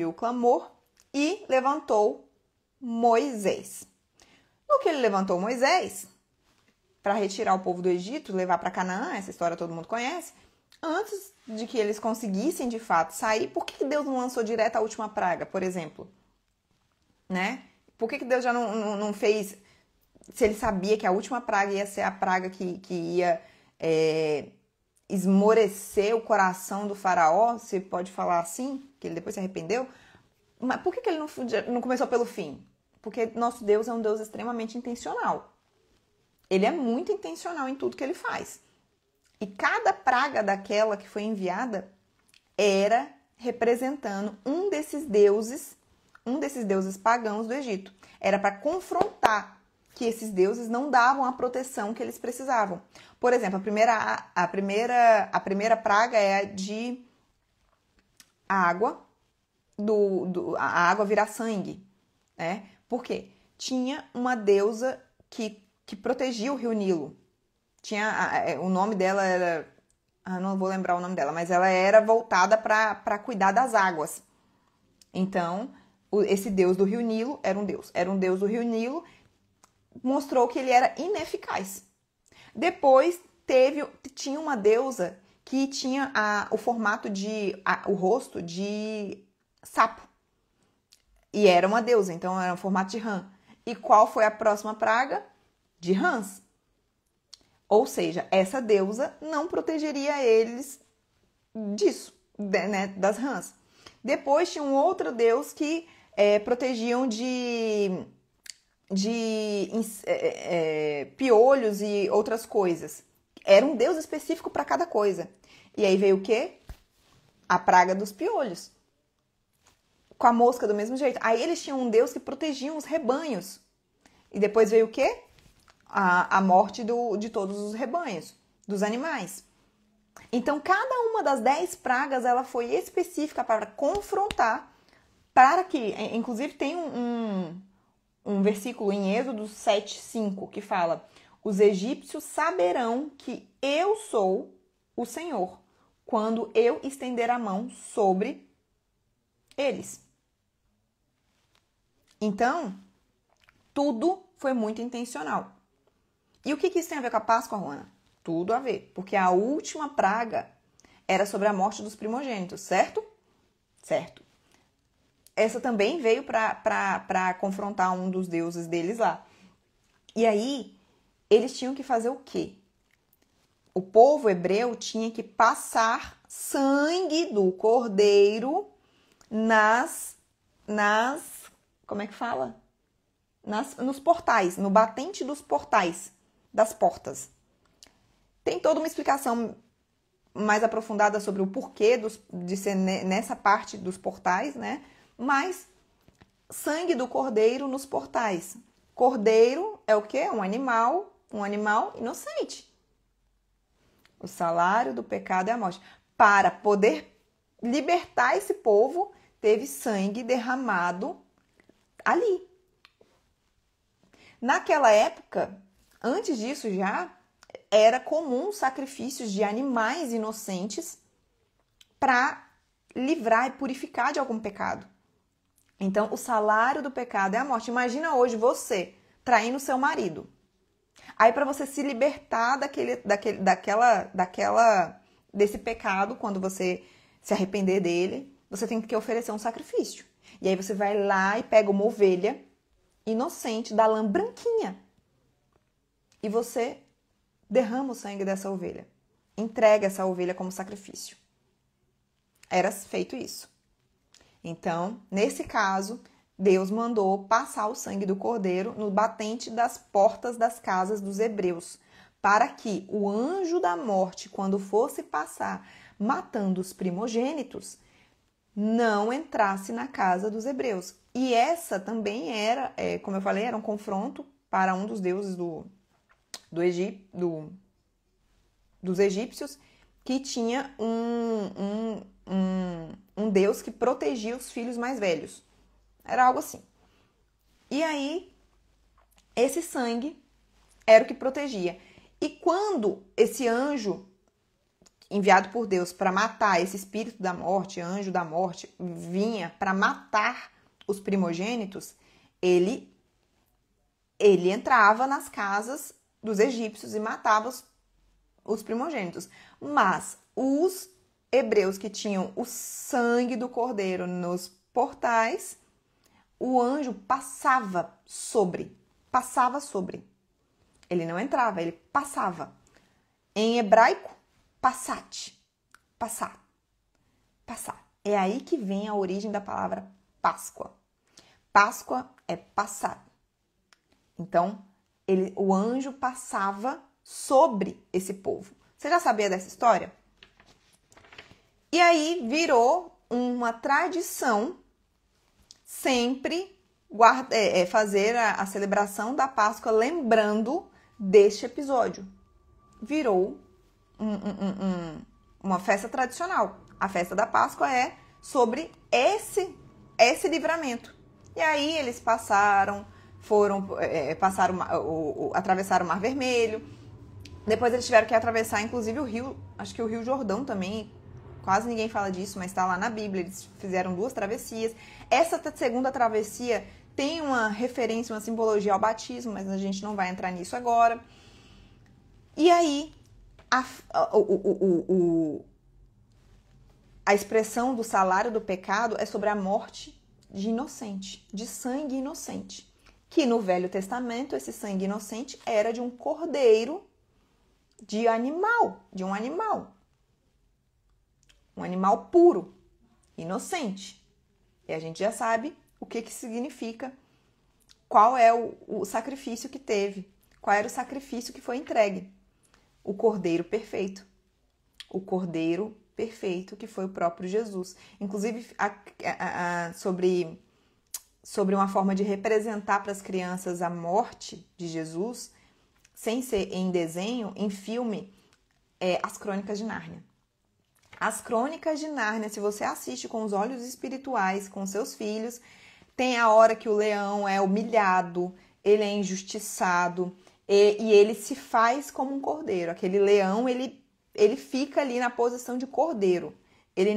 o clamor e levantou Moisés. No que ele levantou Moisés, para retirar o povo do Egito, levar para Canaã, essa história todo mundo conhece, antes de que eles conseguissem de fato sair, por que Deus não lançou direto a última praga, por exemplo? Né? Por que Deus já não fez, se ele sabia que a última praga ia ser a praga que ia esmorecer o coração do faraó, se pode falar assim, que ele depois se arrependeu, mas por que ele não começou pelo fim? Porque nosso Deus é um Deus extremamente intencional. Ele é muito intencional em tudo que ele faz. E cada praga daquela que foi enviada era representando um desses deuses pagãos do Egito. Era para confrontar que esses deuses não davam a proteção que eles precisavam. Por exemplo, a primeira praga é a de água, a água virar sangue, né? Por quê? Tinha uma deusa que protegia o rio Nilo. O nome dela era... não vou lembrar o nome dela, mas ela era voltada para cuidar das águas. Então, esse deus do rio Nilo era um deus do rio Nilo, mostrou que ele era ineficaz. Depois, tinha uma deusa que tinha o formato o rosto de sapo. E era uma deusa, então era um formato de rã. E qual foi a próxima praga? De rãs. Ou seja, essa deusa não protegeria eles disso, né, das rãs. Depois tinha um outro deus que protegiam de piolhos e outras coisas. Era um deus específico para cada coisa. E aí veio o quê? A praga dos piolhos. Com a mosca do mesmo jeito. Aí eles tinham um deus que protegia os rebanhos. E depois veio o quê? A morte de todos os rebanhos, dos animais. Então, cada uma das 10 pragas, ela foi específica para confrontar, para que, inclusive tem um versículo em Êxodo 7:5 que fala: os egípcios saberão que eu sou o Senhor, quando eu estender a mão sobre eles. Então, tudo foi muito intencional. E o que isso tem a ver com a Páscoa, Juana? Tudo a ver, porque a última praga era sobre a morte dos primogênitos, certo? Certo. Essa também veio para confrontar um dos deuses deles lá. E aí, eles tinham que fazer o quê? O povo hebreu tinha que passar sangue do cordeiro como é que fala? Nos portais, no batente dos portais, das portas. Tem toda uma explicação mais aprofundada sobre o porquê de ser nessa parte dos portais, né? Mas sangue do cordeiro nos portais. Cordeiro é o quê? Um animal inocente. O salário do pecado é a morte. Para poder libertar esse povo, teve sangue derramado ali. Naquela época, antes disso já, era comum sacrifícios de animais inocentes para livrar e purificar de algum pecado. Então, o salário do pecado é a morte. Imagina hoje você traindo seu marido. Aí, para você se libertar desse pecado, quando você se arrepender dele, você tem que oferecer um sacrifício. E aí você vai lá e pega uma ovelha inocente, da lã branquinha. E você derrama o sangue dessa ovelha. Entrega essa ovelha como sacrifício. Era feito isso. Então, nesse caso, Deus mandou passar o sangue do cordeiro no batente das portas das casas dos hebreus, para que o anjo da morte, quando fosse passar matando os primogênitos, não entrasse na casa dos hebreus. E essa também era, como eu falei, era um confronto para um dos deuses dos egípcios, que tinha um deus que protegia os filhos mais velhos. Era algo assim. E aí, esse sangue era o que protegia. E quando esse anjo, enviado por Deus para matar esse espírito da morte, anjo da morte, vinha para matar os primogênitos, ele entrava nas casas dos egípcios e matava os primogênitos. Mas os hebreus que tinham o sangue do cordeiro nos portais, o anjo passava sobre. Ele não entrava, ele passava. Em hebraico, passat. Passar. É aí que vem a origem da palavra Páscoa. Páscoa é passar. Então, o anjo passava sobre esse povo. Você já sabia dessa história? E aí virou uma tradição sempre fazer a celebração da Páscoa lembrando deste episódio. Virou uma festa tradicional. A festa da Páscoa é sobre esse livramento. E aí eles atravessaram o Mar Vermelho. Depois eles tiveram que atravessar, inclusive, o rio, acho que o Rio Jordão também. Quase ninguém fala disso, mas está lá na Bíblia. Eles fizeram 2 travessias. Essa segunda travessia tem uma referência, uma simbologia ao batismo, mas a gente não vai entrar nisso agora. E aí, a expressão do salário do pecado é sobre a morte de inocente, de sangue inocente. Que no Velho Testamento, esse sangue inocente era de um cordeiro, de um animal. um animal puro, inocente. E a gente já sabe o que significa, qual é o sacrifício que teve, qual era o sacrifício que foi entregue. O Cordeiro perfeito. O Cordeiro perfeito que foi o próprio Jesus. Inclusive, sobre uma forma de representar para as crianças a morte de Jesus, sem ser em desenho, em filme, as Crônicas de Nárnia. As Crônicas de Nárnia, se você assiste com os olhos espirituais, com seus filhos, tem a hora que o leão é humilhado, ele é injustiçado e ele se faz como um cordeiro. Aquele leão, ele fica ali na posição de cordeiro. Ele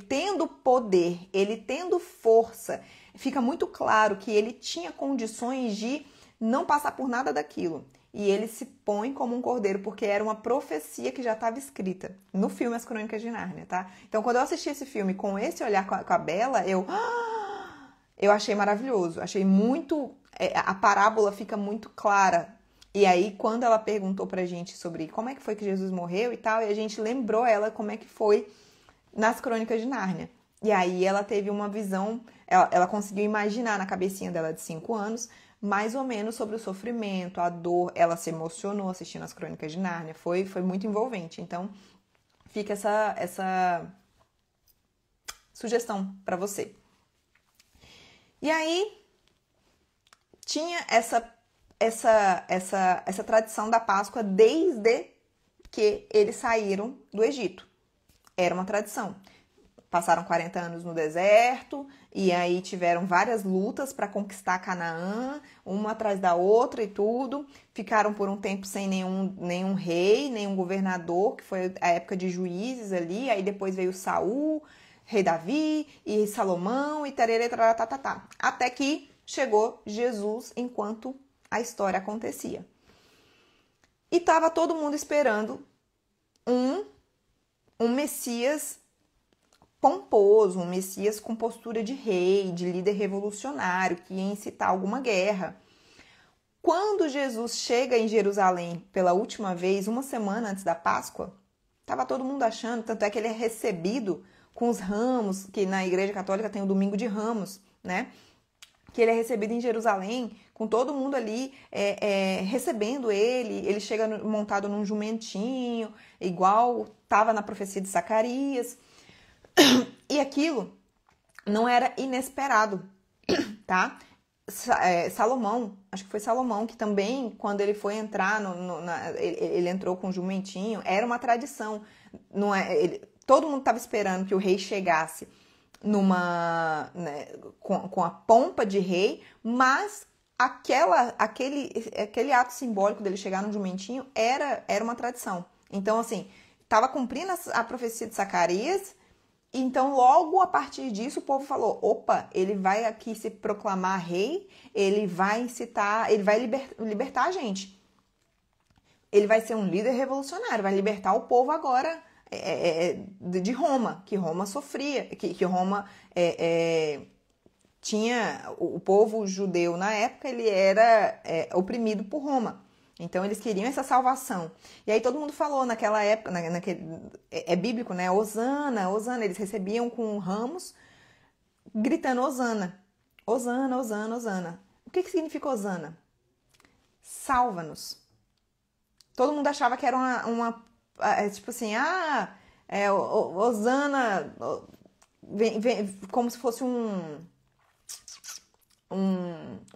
tendo poder, ele tendo força, fica muito claro que ele tinha condições de não passar por nada daquilo. E ele se põe como um cordeiro, porque era uma profecia que já estava escrita no filme As Crônicas de Nárnia, tá? Então, quando eu assisti esse filme com esse olhar com a Bela, eu achei maravilhoso. Achei muito... a parábola fica muito clara. E aí, quando ela perguntou pra gente sobre como é que foi que Jesus morreu e tal, e a gente lembrou ela como é que foi nas Crônicas de Nárnia. E aí ela teve uma visão, ela conseguiu imaginar na cabecinha dela de 5 anos, mais ou menos sobre o sofrimento, a dor. Ela se emocionou assistindo as Crônicas de Nárnia, foi muito envolvente. Então, fica essa sugestão para você. E aí, tinha essa tradição da Páscoa desde que eles saíram do Egito. Era uma tradição. Passaram 40 anos no deserto e aí tiveram várias lutas para conquistar Canaã, uma atrás da outra e tudo. Ficaram por um tempo sem nenhum rei, nenhum governador, que foi a época de juízes ali. Aí depois veio Saul, rei Davi e Salomão e tarerê, tá. Até que chegou Jesus enquanto a história acontecia. E estava todo mundo esperando um Messias pomposo, um Messias com postura de rei, de líder revolucionário, que ia incitar alguma guerra. Quando Jesus chega em Jerusalém pela última vez, uma semana antes da Páscoa, estava todo mundo achando, tanto é que ele é recebido com os ramos, que na Igreja Católica tem o Domingo de Ramos, né? Que ele é recebido em Jerusalém, com todo mundo ali recebendo ele chega montado num jumentinho, igual estava na profecia de Zacarias. E aquilo não era inesperado, tá? Salomão, acho que foi Salomão, que também, quando ele foi entrar, ele entrou com o jumentinho, era uma tradição. Não todo mundo estava esperando que o rei chegasse com a pompa de rei, mas aquele ato simbólico dele chegar no jumentinho era uma tradição. Então, assim, estava cumprindo a profecia de Zacarias. Então, logo a partir disso, o povo falou, opa, ele vai aqui se proclamar rei, ele vai incitar, ele vai libertar a gente. Ele vai ser um líder revolucionário, vai libertar o povo agora de Roma, que Roma sofria, que Roma tinha, o povo judeu na época, ele era oprimido por Roma. Então, eles queriam essa salvação. E aí, todo mundo falou naquela época, é bíblico, né? Hosana, Hosana. Eles recebiam com ramos, gritando Hosana. Hosana, Hosana, Hosana. O que significa Hosana? Salva-nos. Todo mundo achava que era tipo assim, Hosana, como se fosse um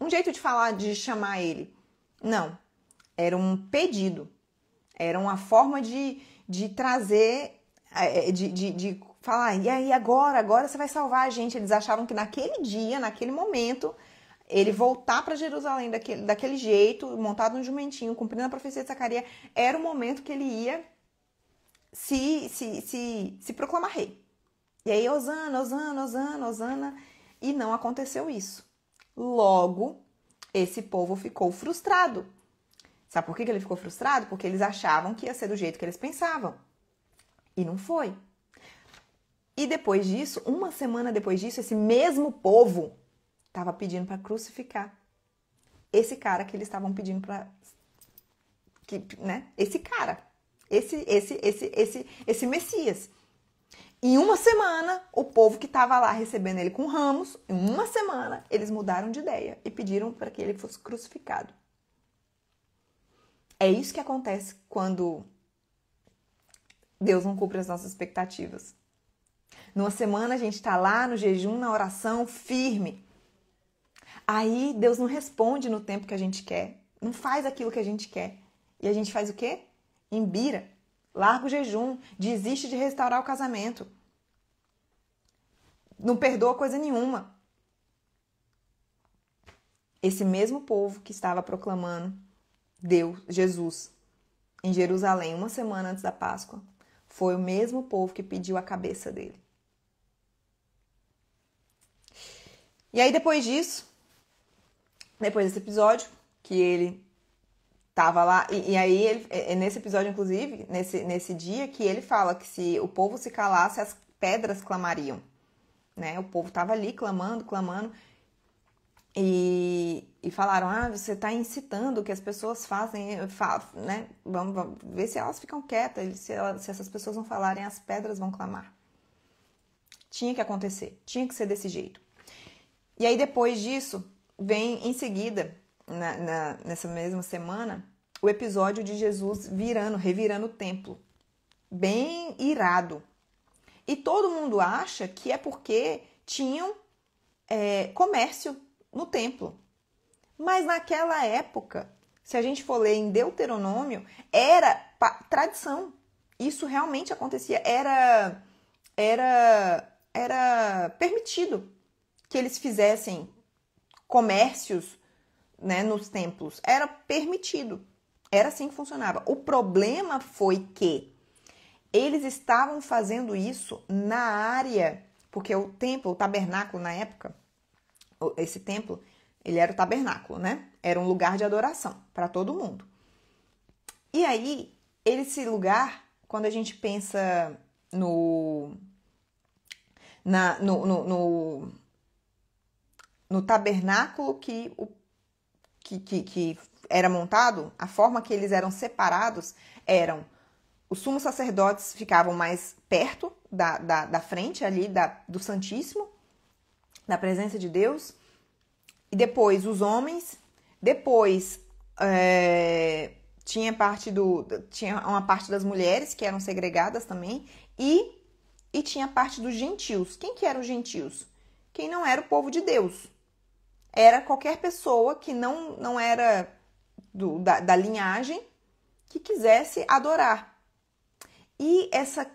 jeito de falar, de chamar ele. Não. Era um pedido, era uma forma de trazer, de falar, e aí agora você vai salvar a gente. Eles achavam que naquele dia, naquele momento, ele voltar para Jerusalém daquele jeito, montado num jumentinho, cumprindo a profecia de Zacarias, era o momento que ele ia se proclamar rei. E aí, Hosana, Hosana, Hosana, Hosana, e não aconteceu isso. Logo, esse povo ficou frustrado. Sabe por que ele ficou frustrado? Porque eles achavam que ia ser do jeito que eles pensavam. E não foi. E depois disso, uma semana depois disso, esse mesmo povo estava pedindo para crucificar esse cara que eles estavam pedindo para... né? Esse cara. Esse Messias. Em uma semana, o povo que estava lá recebendo ele com ramos, em uma semana, eles mudaram de ideia e pediram para que ele fosse crucificado. É isso que acontece quando Deus não cumpre as nossas expectativas. Numa semana a gente está lá no jejum, na oração, firme. Aí Deus não responde no tempo que a gente quer, não faz aquilo que a gente quer. E a gente faz o quê? Embira, larga o jejum, desiste de restaurar o casamento. Não perdoa coisa nenhuma. Esse mesmo povo que estava proclamando Deus, Jesus, em Jerusalém, uma semana antes da Páscoa, foi o mesmo povo que pediu a cabeça dele. E aí depois disso, depois desse episódio, que ele tava lá, e aí ele, nesse episódio, inclusive, nesse dia, que ele fala que se o povo se calasse, as pedras clamariam. Né? O povo tava ali clamando, e falaram, você está incitando que as pessoas fazem, né? Vamos ver se elas ficam quietas, se essas pessoas não falarem, as pedras vão clamar. Tinha que acontecer, tinha que ser desse jeito. E aí depois disso, vem em seguida, nessa mesma semana, o episódio de Jesus revirando o templo. Bem irado. E todo mundo acha que é porque tinham comércio no templo. Mas naquela época, se a gente for ler em Deuteronômio, era tradição. Isso realmente acontecia. Era permitido que eles fizessem comércios, né, nos templos. Era permitido. Era assim que funcionava. O problema foi que eles estavam fazendo isso na área, porque o templo, o tabernáculo na época, esse templo, ele era o tabernáculo, né? Era um lugar de adoração para todo mundo. E aí, esse lugar, quando a gente pensa no tabernáculo que era montado, a forma que eles eram separados eram: os sumos sacerdotes ficavam mais perto da frente ali do Santíssimo, da presença de Deus, e depois os homens, depois tinha uma parte das mulheres que eram segregadas também, e tinha a parte dos gentios. Quem que eram os gentios? Quem não era o povo de Deus. Era qualquer pessoa que não era da linhagem que quisesse adorar. E essa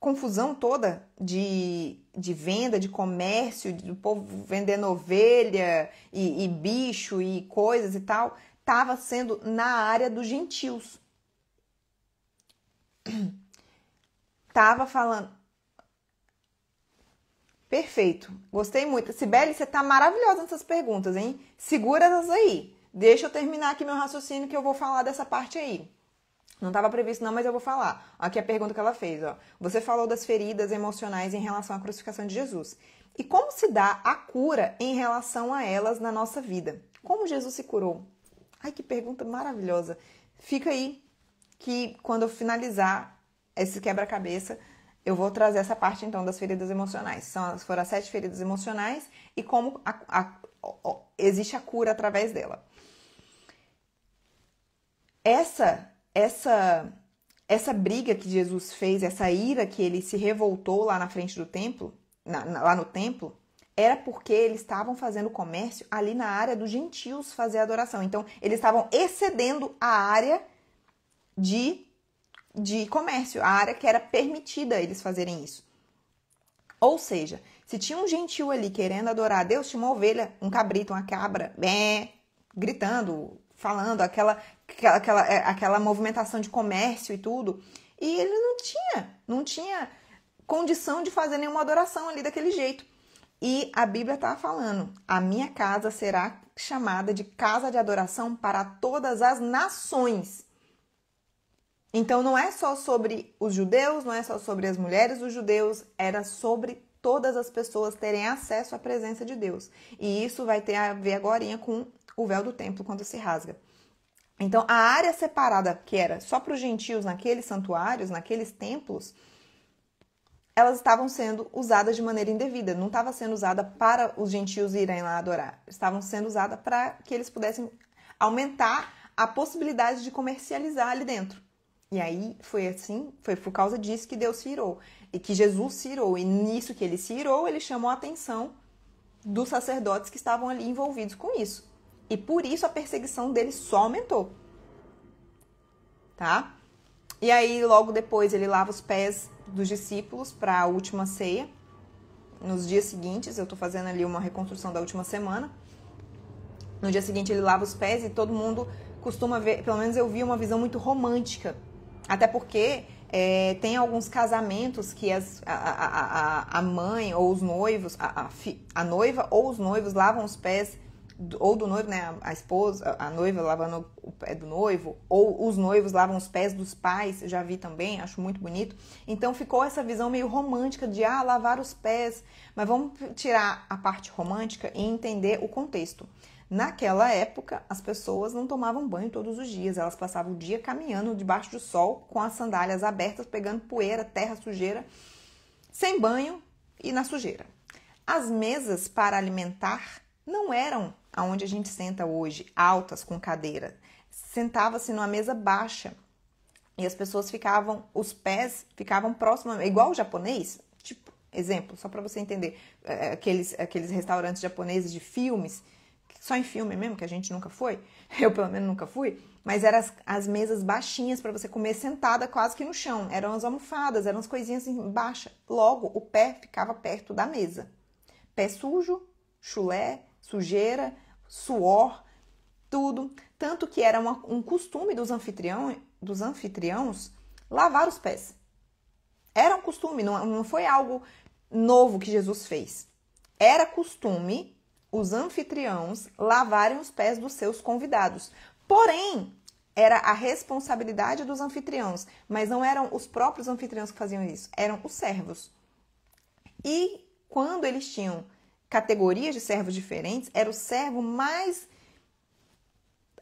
confusão toda de venda, de comércio, do povo vendendo ovelha e bicho e coisas e tal, estava sendo na área dos gentios. Tava falando. Perfeito. Gostei muito. Sibeli, você tá maravilhosa nessas perguntas, hein? Segura elas aí. Deixa eu terminar aqui meu raciocínio que eu vou falar dessa parte aí. Não estava previsto não, mas eu vou falar. Aqui a pergunta que ela fez, ó. Você falou das feridas emocionais em relação à crucificação de Jesus. E como se dá a cura em relação a elas na nossa vida? Como Jesus se curou? Ai, que pergunta maravilhosa. Fica aí que quando eu finalizar esse quebra-cabeça, eu vou trazer essa parte, então, das feridas emocionais. Foram as 7 feridas emocionais e como existe a cura através dela. Essa briga que Jesus fez, essa ira que ele se revoltou lá na frente do templo, lá no templo, era porque eles estavam fazendo comércio ali na área dos gentios fazer adoração. Então, eles estavam excedendo a área de comércio, a área que era permitida eles fazerem isso. Ou seja, se tinha um gentil ali querendo adorar a Deus, tinha uma ovelha, um cabrito, uma cabra, gritando, falando, aquela movimentação de comércio e tudo, e ele não tinha condição de fazer nenhuma adoração ali daquele jeito. E a Bíblia está falando: a minha casa será chamada de casa de adoração para todas as nações. Então não é só sobre os judeus, não é só sobre as mulheres dos judeus, era sobre todas as pessoas terem acesso à presença de Deus. E isso vai ter a ver agora com o véu do templo quando se rasga. Então a área separada que era só para os gentios naqueles santuários, naqueles templos, elas estavam sendo usadas de maneira indevida. Não estava sendo usada para os gentios irem lá adorar. Estavam sendo usadas para que eles pudessem aumentar a possibilidade de comercializar ali dentro. E aí foi por causa disso que Deus se irou. E que Jesus se irou. E nisso que ele se irou, ele chamou a atenção dos sacerdotes que estavam ali envolvidos com isso. E por isso a perseguição deles só aumentou. Tá? E aí, logo depois, ele lava os pés dos discípulos para a última ceia. Nos dias seguintes, eu estou fazendo ali uma reconstrução da última semana. No dia seguinte, ele lava os pés e todo mundo costuma ver, pelo menos eu vi uma visão muito romântica. Até porque tem alguns casamentos que a mãe ou os noivos, a noiva ou os noivos lavam os pés ou do noivo, né, a esposa, a noiva lavando o pé do noivo, ou os noivos lavam os pés dos pais, já vi também, acho muito bonito. Então ficou essa visão meio romântica de lavar os pés, mas vamos tirar a parte romântica e entender o contexto. Naquela época, as pessoas não tomavam banho todos os dias, elas passavam o dia caminhando debaixo do sol, com as sandálias abertas, pegando poeira, terra, sujeira, sem banho e na sujeira. As mesas para alimentar não eram aonde a gente senta hoje, altas com cadeira. Sentava-se numa mesa baixa e as pessoas os pés ficavam próximos, igual o japonês, tipo, exemplo, só para você entender, aqueles restaurantes japoneses de filmes, só em filme mesmo, que a gente nunca foi, eu pelo menos nunca fui, mas eram as mesas baixinhas para você comer sentada quase que no chão, eram as almofadas, eram as coisinhas assim, baixas, logo o pé ficava perto da mesa. Pé sujo, chulé, sujeira, suor, tudo. Tanto que era um costume dos anfitriãos lavar os pés. Era um costume, não foi algo novo que Jesus fez. Era costume os anfitriãos lavarem os pés dos seus convidados. Porém, era a responsabilidade dos anfitriãos, mas não eram os próprios anfitriãos que faziam isso, eram os servos. E quando eles tinham categorias de servos diferentes, era o servo mais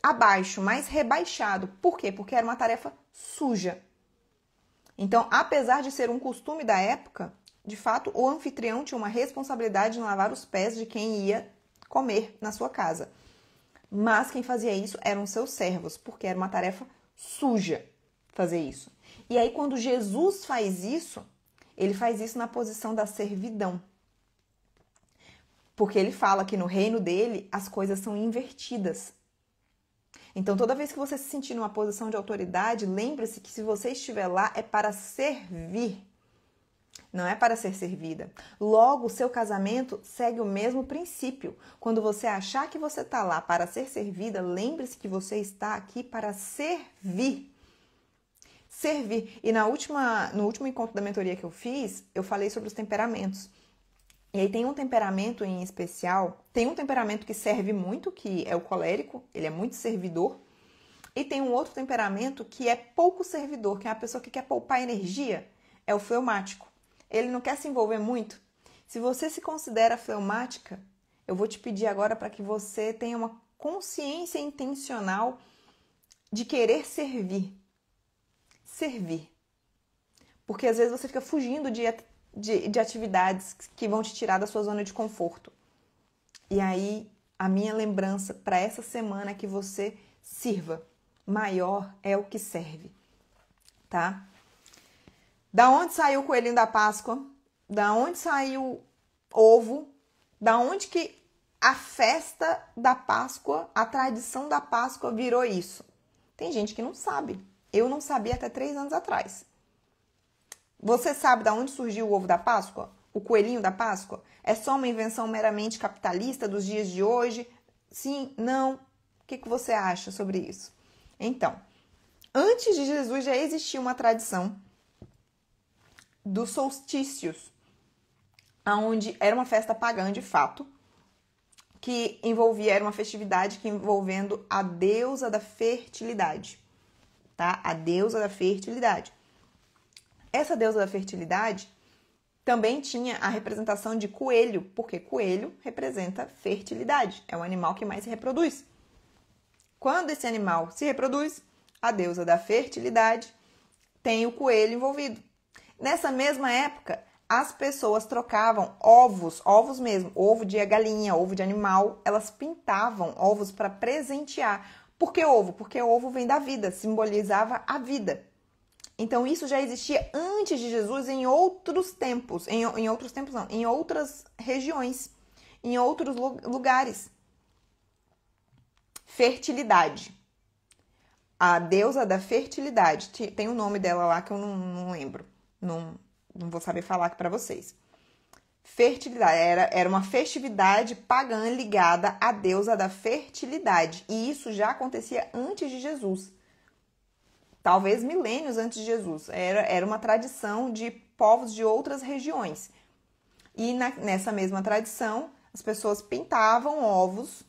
abaixo, mais rebaixado. Por quê? Porque era uma tarefa suja. Então, apesar de ser um costume da época, de fato, o anfitrião tinha uma responsabilidade em lavar os pés de quem ia comer na sua casa. Mas quem fazia isso eram seus servos, porque era uma tarefa suja fazer isso. E aí, quando Jesus faz isso, ele faz isso na posição da servidão. Porque ele fala que no reino dele as coisas são invertidas. Então, toda vez que você se sentir numa posição de autoridade, lembre-se que se você estiver lá é para servir, não é para ser servida. Logo, o seu casamento segue o mesmo princípio. Quando você achar que você está lá para ser servida, lembre-se que você está aqui para servir. Servir. E no último encontro da mentoria que eu fiz, eu falei sobre os temperamentos. E aí tem um temperamento em especial, tem um temperamento que serve muito, que é o colérico, ele é muito servidor. E tem um outro temperamento que é pouco servidor, que é a pessoa que quer poupar energia, é o fleumático. Ele não quer se envolver muito. Se você se considera fleumática, eu vou te pedir agora para que você tenha uma consciência intencional de querer servir. Servir. Porque às vezes você fica fugindo de atividades que vão te tirar da sua zona de conforto. E aí, a minha lembrança para essa semana é que você sirva. Maior é o que serve, tá? Da onde saiu o coelhinho da Páscoa? Da onde saiu o ovo? Da onde que a festa da Páscoa, a tradição da Páscoa virou isso? Tem gente que não sabe. Eu não sabia até 3 anos atrás. Você sabe de onde surgiu o ovo da Páscoa? O coelhinho da Páscoa? É só uma invenção meramente capitalista dos dias de hoje? Sim? Não? O que você acha sobre isso? Então, antes de Jesus já existia uma tradição dos solstícios, onde era uma festa pagã de fato, que era uma festividade que envolvendo a deusa da fertilidade, tá? A deusa da fertilidade. Essa deusa da fertilidade também tinha a representação de coelho, porque coelho representa fertilidade, é o animal que mais se reproduz. Quando esse animal se reproduz, a deusa da fertilidade tem o coelho envolvido. Nessa mesma época, as pessoas trocavam ovos mesmo, ovo de galinha, ovo de animal, elas pintavam ovos para presentear. Por que ovo? Porque ovo vem da vida, simbolizava a vida. Então isso já existia antes de Jesus em outros tempos, em outros tempos não, em outras regiões, em outros lugares. Fertilidade. A deusa da fertilidade, tem o nome dela lá que eu não lembro, não vou saber falar aqui para vocês. Fertilidade, era uma festividade pagã ligada à deusa da fertilidade. E isso já acontecia antes de Jesus. Talvez milênios antes de Jesus. Era uma tradição de povos de outras regiões. E nessa mesma tradição, as pessoas pintavam ovos,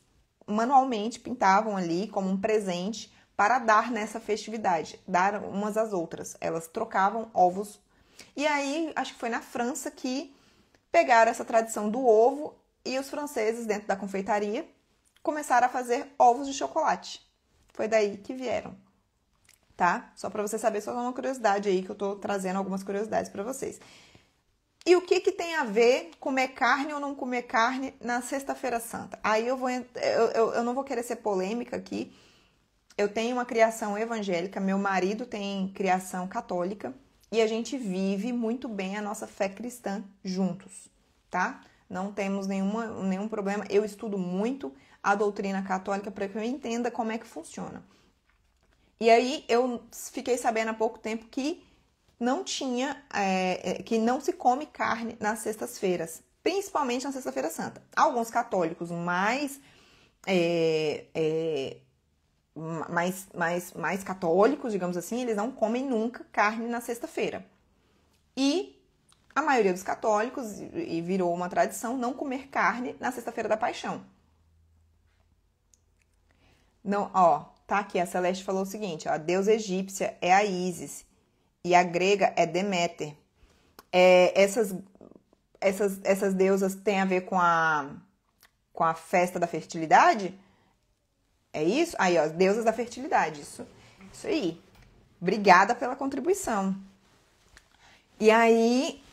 manualmente pintavam ali como um presente para dar nessa festividade, dar umas às outras. Elas trocavam ovos. E aí, acho que foi na França que pegaram essa tradição do ovo e os franceses, dentro da confeitaria, começaram a fazer ovos de chocolate. Foi daí que vieram, tá? Só para você saber, só uma curiosidade aí, que eu tô trazendo algumas curiosidades para vocês. E o que tem a ver comer carne ou não comer carne na Sexta-feira Santa? Aí eu não vou querer ser polêmica aqui. Eu tenho uma criação evangélica, meu marido tem criação católica, e a gente vive muito bem a nossa fé cristã juntos, tá? Não temos nenhum problema. Eu estudo muito a doutrina católica para que eu entenda como é que funciona. E aí eu fiquei sabendo há pouco tempo que que não se come carne nas sextas-feiras, principalmente na Sexta-feira Santa. Alguns católicos mais católicos, digamos assim, eles não comem nunca carne na sexta-feira. E a maioria dos católicos, e virou uma tradição, não comer carne na Sexta-feira da Paixão. Não, ó, tá aqui, a Celeste falou o seguinte, ó, a deusa egípcia é a Ísis e a grega é Deméter. Essas deusas têm a ver com a festa da fertilidade? É isso? Aí, ó, deusas da fertilidade. Isso aí. Obrigada pela contribuição. E aí,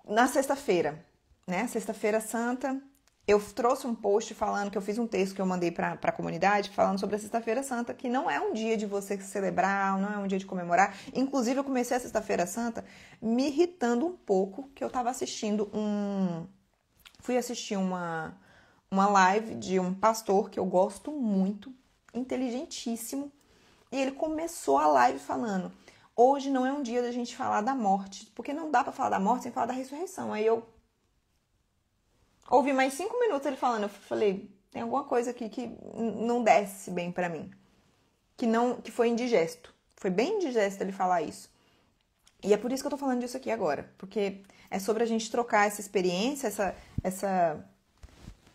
na sexta-feira, né? Sexta-feira Santa, eu trouxe um post falando que eu fiz um texto que eu mandei para a comunidade falando sobre a Sexta-feira Santa, que não é um dia de você celebrar, não é um dia de comemorar. Inclusive, eu comecei a Sexta-feira Santa me irritando um pouco, que eu estava assistindo fui assistir uma live de um pastor que eu gosto muito, inteligentíssimo, e ele começou a live falando: hoje não é um dia da gente falar da morte, porque não dá para falar da morte sem falar da ressurreição. Aí eu ouvi mais 5 minutos ele falando, eu falei, tem alguma coisa aqui que não desce bem para mim, que foi indigesto. Foi bem indigesto ele falar isso. E é por isso que eu tô falando disso aqui agora, porque é sobre a gente trocar essa experiência,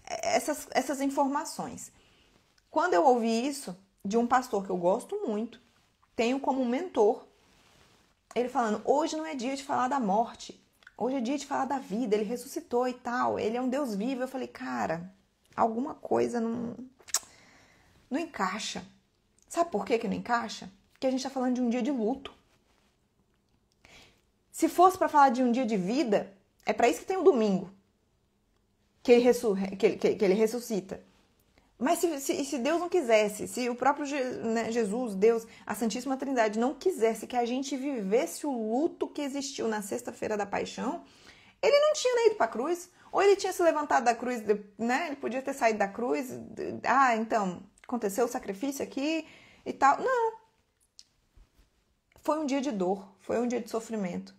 essas informações. Quando eu ouvi isso de um pastor que eu gosto muito, tenho como mentor, ele falando, hoje não é dia de falar da morte, hoje é dia de falar da vida, ele ressuscitou e tal, ele é um Deus vivo. Eu falei, cara, alguma coisa não encaixa. Sabe por que não encaixa? Porque a gente tá falando de um dia de luto. Se fosse para falar de um dia de vida, é para isso que tem o domingo, que ele ressuscita. Mas se Deus não quisesse, se o próprio Jesus, Deus, a Santíssima Trindade não quisesse que a gente vivesse o luto que existiu na Sexta-feira da Paixão, ele não tinha nem ido para a cruz, ou ele tinha se levantado da cruz, né? Ele podia ter saído da cruz, então, aconteceu o sacrifício aqui e tal. Não. Foi um dia de dor, foi um dia de sofrimento,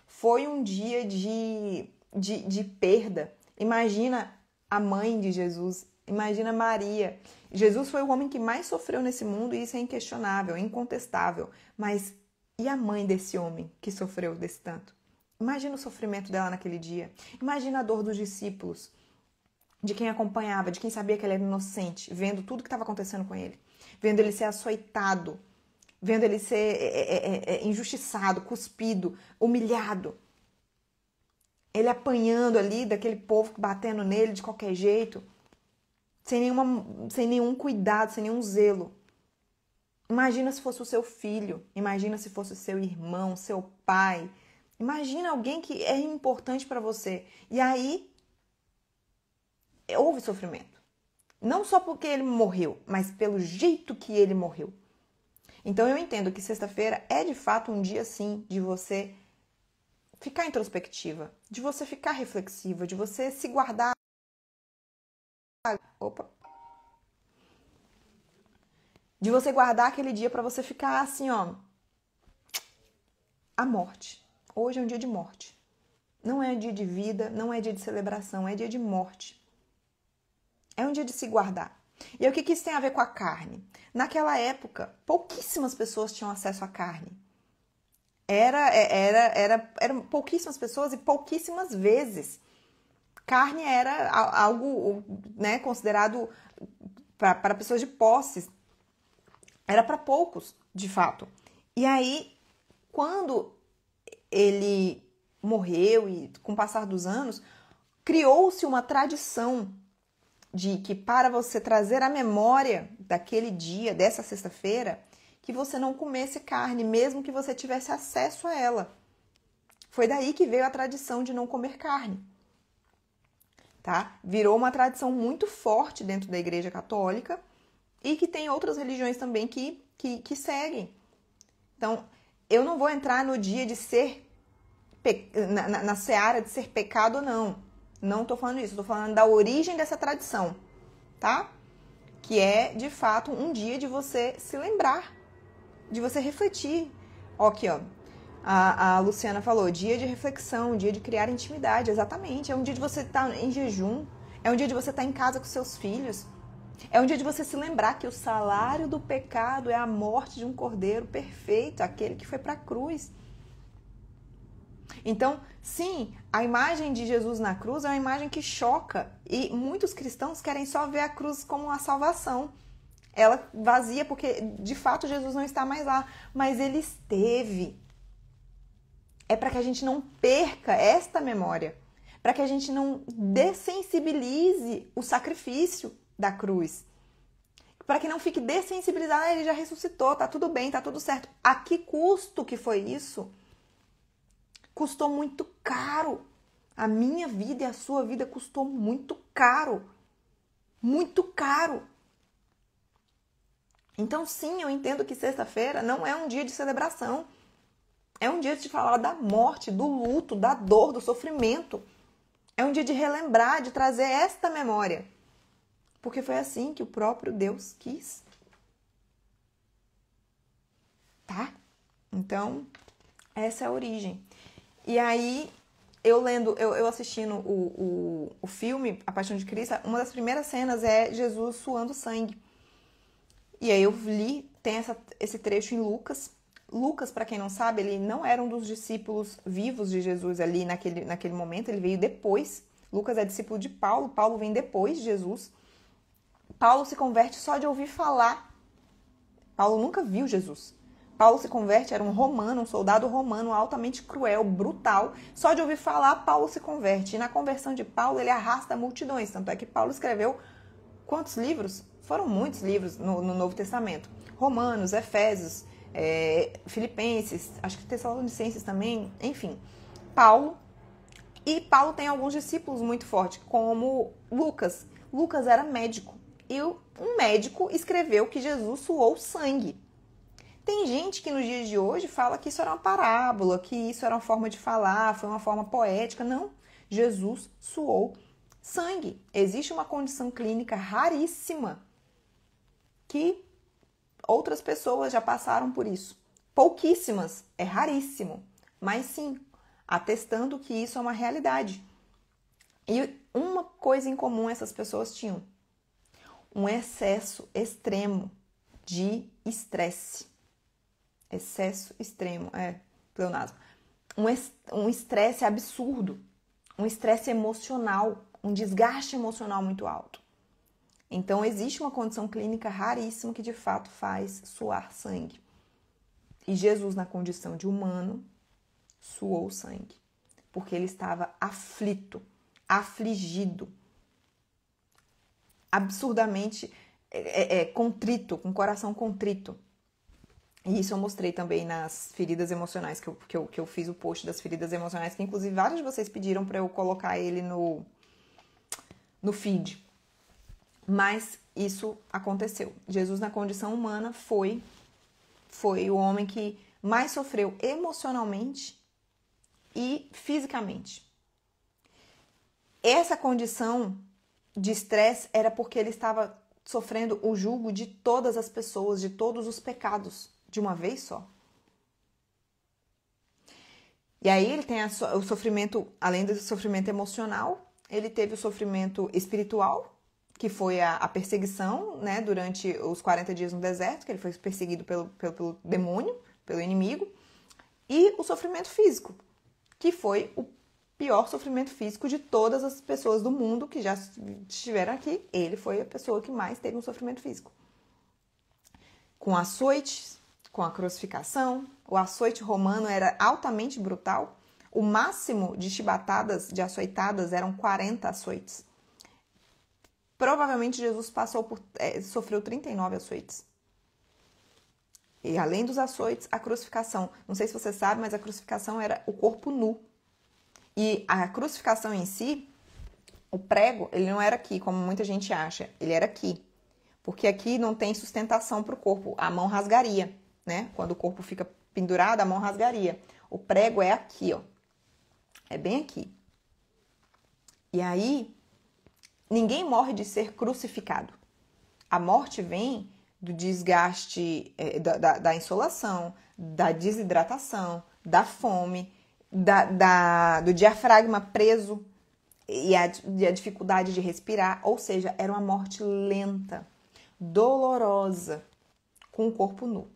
foi um dia de perda. Imagina a mãe de Jesus, imagina Maria. Jesus foi o homem que mais sofreu nesse mundo e isso é inquestionável, incontestável. Mas e a mãe desse homem que sofreu desse tanto? Imagina o sofrimento dela naquele dia. Imagina a dor dos discípulos, de quem acompanhava, de quem sabia que ele era inocente, vendo tudo que estava acontecendo com ele, vendo ele ser açoitado, vendo ele ser injustiçado, cuspido, humilhado. Ele apanhando ali daquele povo batendo nele de qualquer jeito, sem nenhum cuidado, sem nenhum zelo. Imagina se fosse o seu filho, imagina se fosse o seu irmão, seu pai. Imagina alguém que é importante para você. E aí, houve sofrimento. Não só porque ele morreu, mas pelo jeito que ele morreu. Então eu entendo que sexta-feira é de fato um dia, sim, de você ficar introspectiva, de você ficar reflexiva, de você se guardar. Opa! De você guardar aquele dia para você ficar assim, ó. A morte. Hoje é um dia de morte. Não é dia de vida, não é dia de celebração, é dia de morte. É um dia de se guardar. E aí, o que isso tem a ver com a carne? Naquela época, pouquíssimas pessoas tinham acesso à carne. Eram pouquíssimas pessoas e pouquíssimas vezes. Carne era algo, né, considerado para pessoas de posses. Era para poucos, de fato. E aí, quando ele morreu e com o passar dos anos, criou-se uma tradição de que para você trazer a memória daquele dia, dessa sexta-feira, que você não comesse carne, mesmo que você tivesse acesso a ela. Foi daí que veio a tradição de não comer carne. Tá? Virou uma tradição muito forte dentro da Igreja Católica e que tem outras religiões também que seguem. Então, eu não vou entrar no dia de ser, na seara de ser pecado ou não. Não estou falando isso, estou falando da origem dessa tradição, tá? Que é, de fato, um dia de você se lembrar, de você refletir. Ó, aqui, ó. A Luciana falou, dia de reflexão, dia de criar intimidade. Exatamente, é um dia de você estar em jejum, é um dia de você estar em casa com seus filhos, é um dia de você se lembrar que o salário do pecado é a morte de um cordeiro perfeito, aquele que foi para a cruz. Então, sim, a imagem de Jesus na cruz é uma imagem que choca e muitos cristãos querem só ver a cruz como uma salvação. Ela vazia porque, de fato, Jesus não está mais lá, mas ele esteve. É para que a gente não perca esta memória, para que a gente não dessensibilize o sacrifício da cruz, para que não fique dessensibilizado, ele já ressuscitou, tá tudo bem, tá tudo certo. A que custo que foi isso? Custou muito caro. A minha vida e a sua vida custou muito caro. Muito caro. Então, sim, eu entendo que sexta-feira não é um dia de celebração. É um dia de falar da morte, do luto, da dor, do sofrimento. É um dia de relembrar, de trazer esta memória. Porque foi assim que o próprio Deus quis. Tá? Então, essa é a origem. E aí, eu assistindo o filme A Paixão de Cristo, uma das primeiras cenas é Jesus suando sangue. E aí eu li, tem esse trecho em Lucas. Lucas, para quem não sabe, ele não era um dos discípulos vivos de Jesus ali naquele momento, ele veio depois. Lucas é discípulo de Paulo, Paulo vem depois de Jesus. Paulo se converte só de ouvir falar. Paulo nunca viu Jesus. Paulo se converte, era um romano, um soldado romano altamente cruel, brutal. Só de ouvir falar, Paulo se converte. E na conversão de Paulo, ele arrasta multidões. Tanto é que Paulo escreveu quantos livros? Foram muitos livros no Novo Testamento. Romanos, Efésios, Filipenses, acho que Tessalonicenses também, enfim. Paulo. E Paulo tem alguns discípulos muito fortes, como Lucas. Lucas era médico. E um médico escreveu que Jesus suou sangue. Tem gente que nos dias de hoje fala que isso era uma parábola, que isso era uma forma de falar, foi uma forma poética. Não, Jesus suou sangue. Existe uma condição clínica raríssima que outras pessoas já passaram por isso. Pouquíssimas, é raríssimo, mas sim, atestando que isso é uma realidade. E uma coisa em comum essas pessoas tinham: um excesso extremo de estresse. Excesso extremo, pleonasmo. Um estresse absurdo, um estresse emocional, um desgaste emocional muito alto. Então, existe uma condição clínica raríssima que de fato faz suar sangue. E Jesus, na condição de humano, suou sangue, porque ele estava aflito, afligido, absurdamente contrito, com o coração contrito. E isso eu mostrei também nas feridas emocionais, que eu fiz o post das feridas emocionais, que inclusive vários de vocês pediram para eu colocar ele no feed. Mas isso aconteceu. Jesus, na condição humana, foi o homem que mais sofreu emocionalmente e fisicamente. Essa condição de estresse era porque ele estava sofrendo o jugo de todas as pessoas, de todos os pecados, de uma vez só. E aí ele tem o sofrimento, além do sofrimento emocional, ele teve o sofrimento espiritual, que foi a perseguição, né, durante os 40 dias no deserto, que ele foi perseguido pelo demônio, pelo inimigo, e o sofrimento físico, que foi o pior sofrimento físico de todas as pessoas do mundo que já estiveram aqui. Ele foi a pessoa que mais teve um sofrimento físico. Com açoites, com a crucificação, o açoite romano era altamente brutal. O máximo de chibatadas, de açoitadas, eram 40 açoites. Provavelmente Jesus sofreu 39 açoites. E além dos açoites, a crucificação. Não sei se você sabe, mas a crucificação era o corpo nu. E a crucificação em si, o prego, ele não era aqui, como muita gente acha. Ele era aqui. Porque aqui não tem sustentação para o corpo. A mão rasgaria, né? Quando o corpo fica pendurado, a mão rasgaria. O prego é aqui, ó. É bem aqui. E aí, ninguém morre de ser crucificado. A morte vem do desgaste, da insolação, da desidratação, da fome, do diafragma preso e a dificuldade de respirar. Ou seja, era uma morte lenta, dolorosa, com o corpo nu,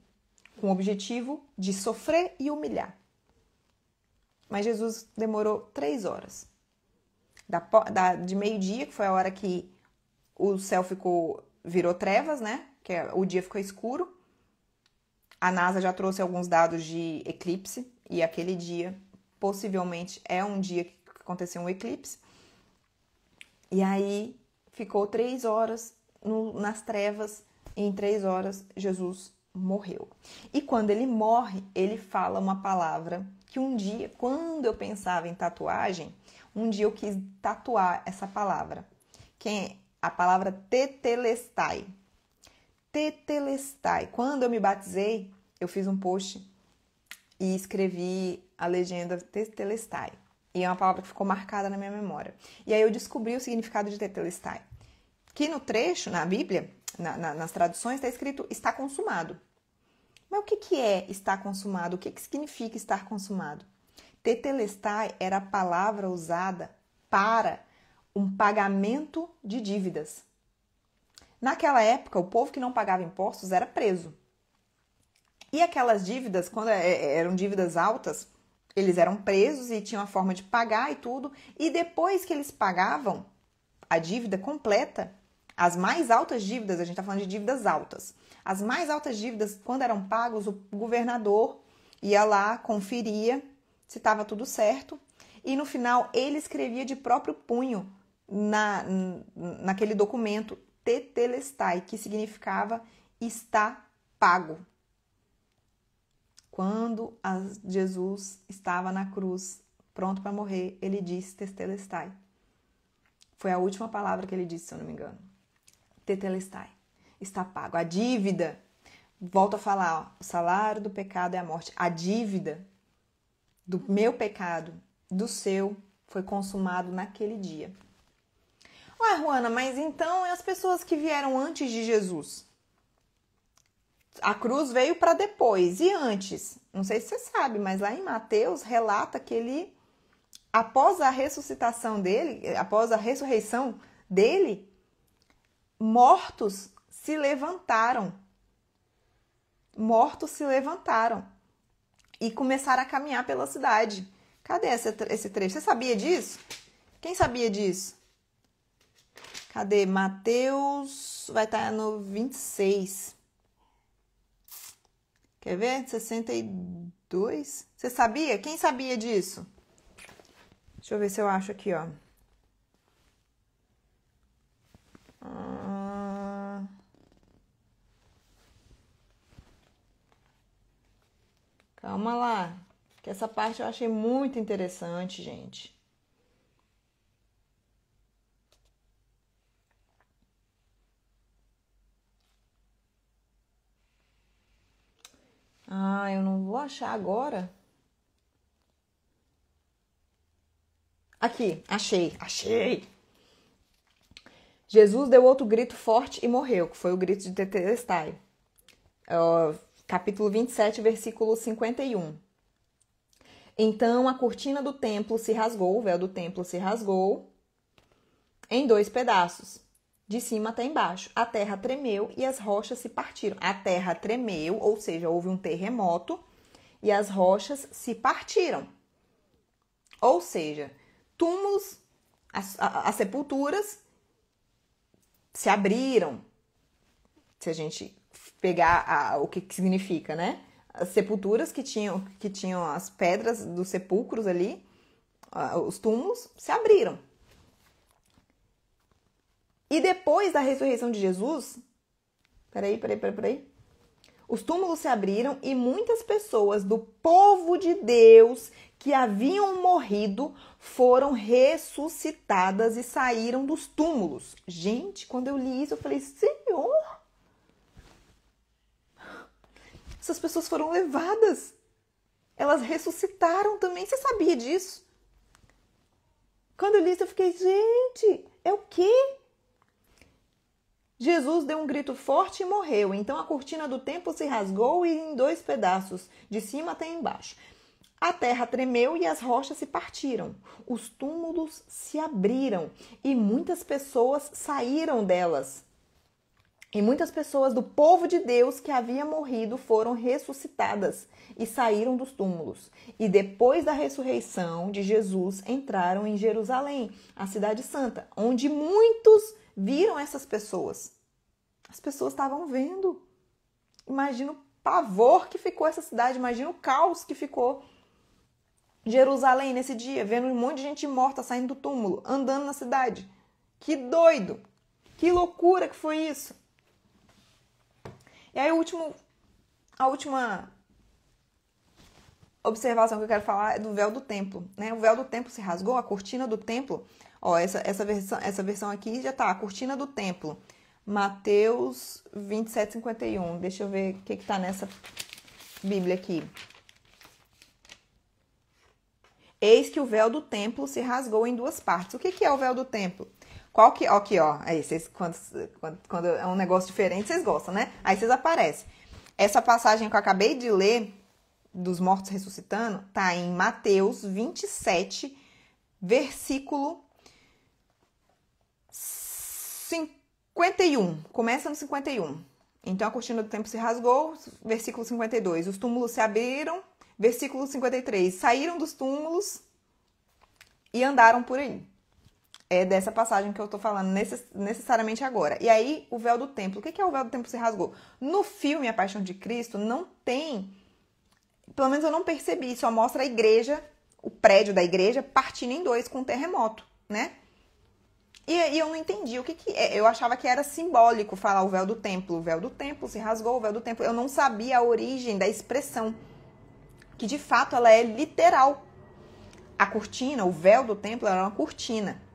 com o objetivo de sofrer e humilhar. Mas Jesus demorou 3 horas. De meio-dia, que foi a hora que o céu virou trevas, né? Que o dia ficou escuro. A NASA já trouxe alguns dados de eclipse, e aquele dia possivelmente é um dia que aconteceu um eclipse. E aí ficou 3 horas nas trevas, e em 3 horas Jesus morreu. E quando ele morre, ele fala uma palavra que um dia, quando eu pensava em tatuagem, um dia eu quis tatuar essa palavra, que é a palavra tetelestai. Tetelestai. Quando eu me batizei, eu fiz um post e escrevi a legenda tetelestai. E é uma palavra que ficou marcada na minha memória. E aí eu descobri o significado de tetelestai. Que no trecho, na Bíblia, nas traduções, está escrito está consumado. Mas o que é estar consumado? O que significa estar consumado? Tetelestai era a palavra usada para um pagamento de dívidas. Naquela época, o povo que não pagava impostos era preso. E aquelas dívidas, quando eram dívidas altas, eles eram presos e tinham a forma de pagar e tudo. E depois que eles pagavam a dívida completa, as mais altas dívidas, a gente está falando de dívidas altas. As mais altas dívidas, quando eram pagos, o governador ia lá, conferia se estava tudo certo. E no final, ele escrevia de próprio punho naquele documento tetelestai, que significava está pago. Quando Jesus estava na cruz, pronto para morrer, ele disse tetelestai. Foi a última palavra que ele disse, se eu não me engano. Tetelestai. Está pago. A dívida, volto a falar, ó, o salário do pecado é a morte. A dívida do meu pecado, do seu, foi consumado naquele dia. Ué, Juana, mas então e as pessoas que vieram antes de Jesus? A cruz veio para depois. E antes? Não sei se você sabe, mas lá em Mateus relata que ele, após a ressuscitação dele, após a ressurreição dele, mortos se levantaram. Mortos se levantaram e começaram a caminhar pela cidade. Cadê esse trecho? Você sabia disso? Quem sabia disso? Cadê? Mateus vai estar no 26. Quer ver? 62. Você sabia? Quem sabia disso? Deixa eu ver se eu acho aqui, ó. Calma lá, que essa parte eu achei muito interessante, gente. Ah, eu não vou achar agora. Aqui, achei. Jesus deu outro grito forte e morreu, que foi o grito de Tetelestai. Capítulo 27, versículo 51. Então a cortina do templo se rasgou, o véu do templo se rasgou em 2 pedaços, de cima até embaixo. A terra tremeu e as rochas se partiram. A terra tremeu, ou seja, houve um terremoto e as rochas se partiram. Ou seja, túmulos, as sepulturas se abriram. Se a gente pegar o que significa, né? As sepulturas que tinham as pedras dos sepulcros ali, os túmulos, se abriram. E depois da ressurreição de Jesus, peraí. Os túmulos se abriram e muitas pessoas do povo de Deus que haviam morrido foram ressuscitadas e saíram dos túmulos. Gente, quando eu li isso, eu falei, Senhor, essas pessoas foram levadas. Elas ressuscitaram também. Você sabia disso? Quando eu li isso, eu fiquei, gente, é o quê? Jesus deu um grito forte e morreu. Então a cortina do templo se rasgou em 2 pedaços, de cima até embaixo. A terra tremeu e as rochas se partiram. Os túmulos se abriram e muitas pessoas saíram delas. E muitas pessoas do povo de Deus que havia morrido foram ressuscitadas e saíram dos túmulos. E depois da ressurreição de Jesus, entraram em Jerusalém, a cidade santa, onde muitos viram essas pessoas. As pessoas estavam vendo. Imagina o pavor que ficou essa cidade, imagina o caos que ficou Jerusalém nesse dia, vendo um monte de gente morta saindo do túmulo, andando na cidade. Que doido! Que loucura que foi isso! E aí a última observação que eu quero falar é do véu do templo, né? O véu do templo se rasgou, a cortina do templo. Ó, essa versão aqui já tá, a cortina do templo. Mateus 27, 51. Deixa eu ver o que tá nessa Bíblia aqui. Eis que o véu do templo se rasgou em 2 partes. O que é o véu do templo? Qual que... Aqui, ó. Aí, vocês, quando é um negócio diferente, vocês gostam, né? Aí vocês aparecem. Essa passagem que eu acabei de ler, dos mortos ressuscitando, tá em Mateus 27, versículo 51. Começa no 51. Então, a cortina do templo se rasgou, versículo 52. Os túmulos se abriram, versículo 53. Saíram dos túmulos e andaram por aí. É dessa passagem que eu tô falando necessariamente agora. E aí, o véu do templo. O que é o véu do templo se rasgou? No filme A Paixão de Cristo, não tem... Pelo menos eu não percebi. Só mostra a igreja, o prédio da igreja, partindo em 2 com um terremoto, né? E eu não entendi o que é. Eu achava que era simbólico falar o véu do templo. O véu do templo se rasgou, o véu do templo. Eu não sabia a origem da expressão. Que, de fato, ela é literal. A cortina, o véu do templo, era uma cortina.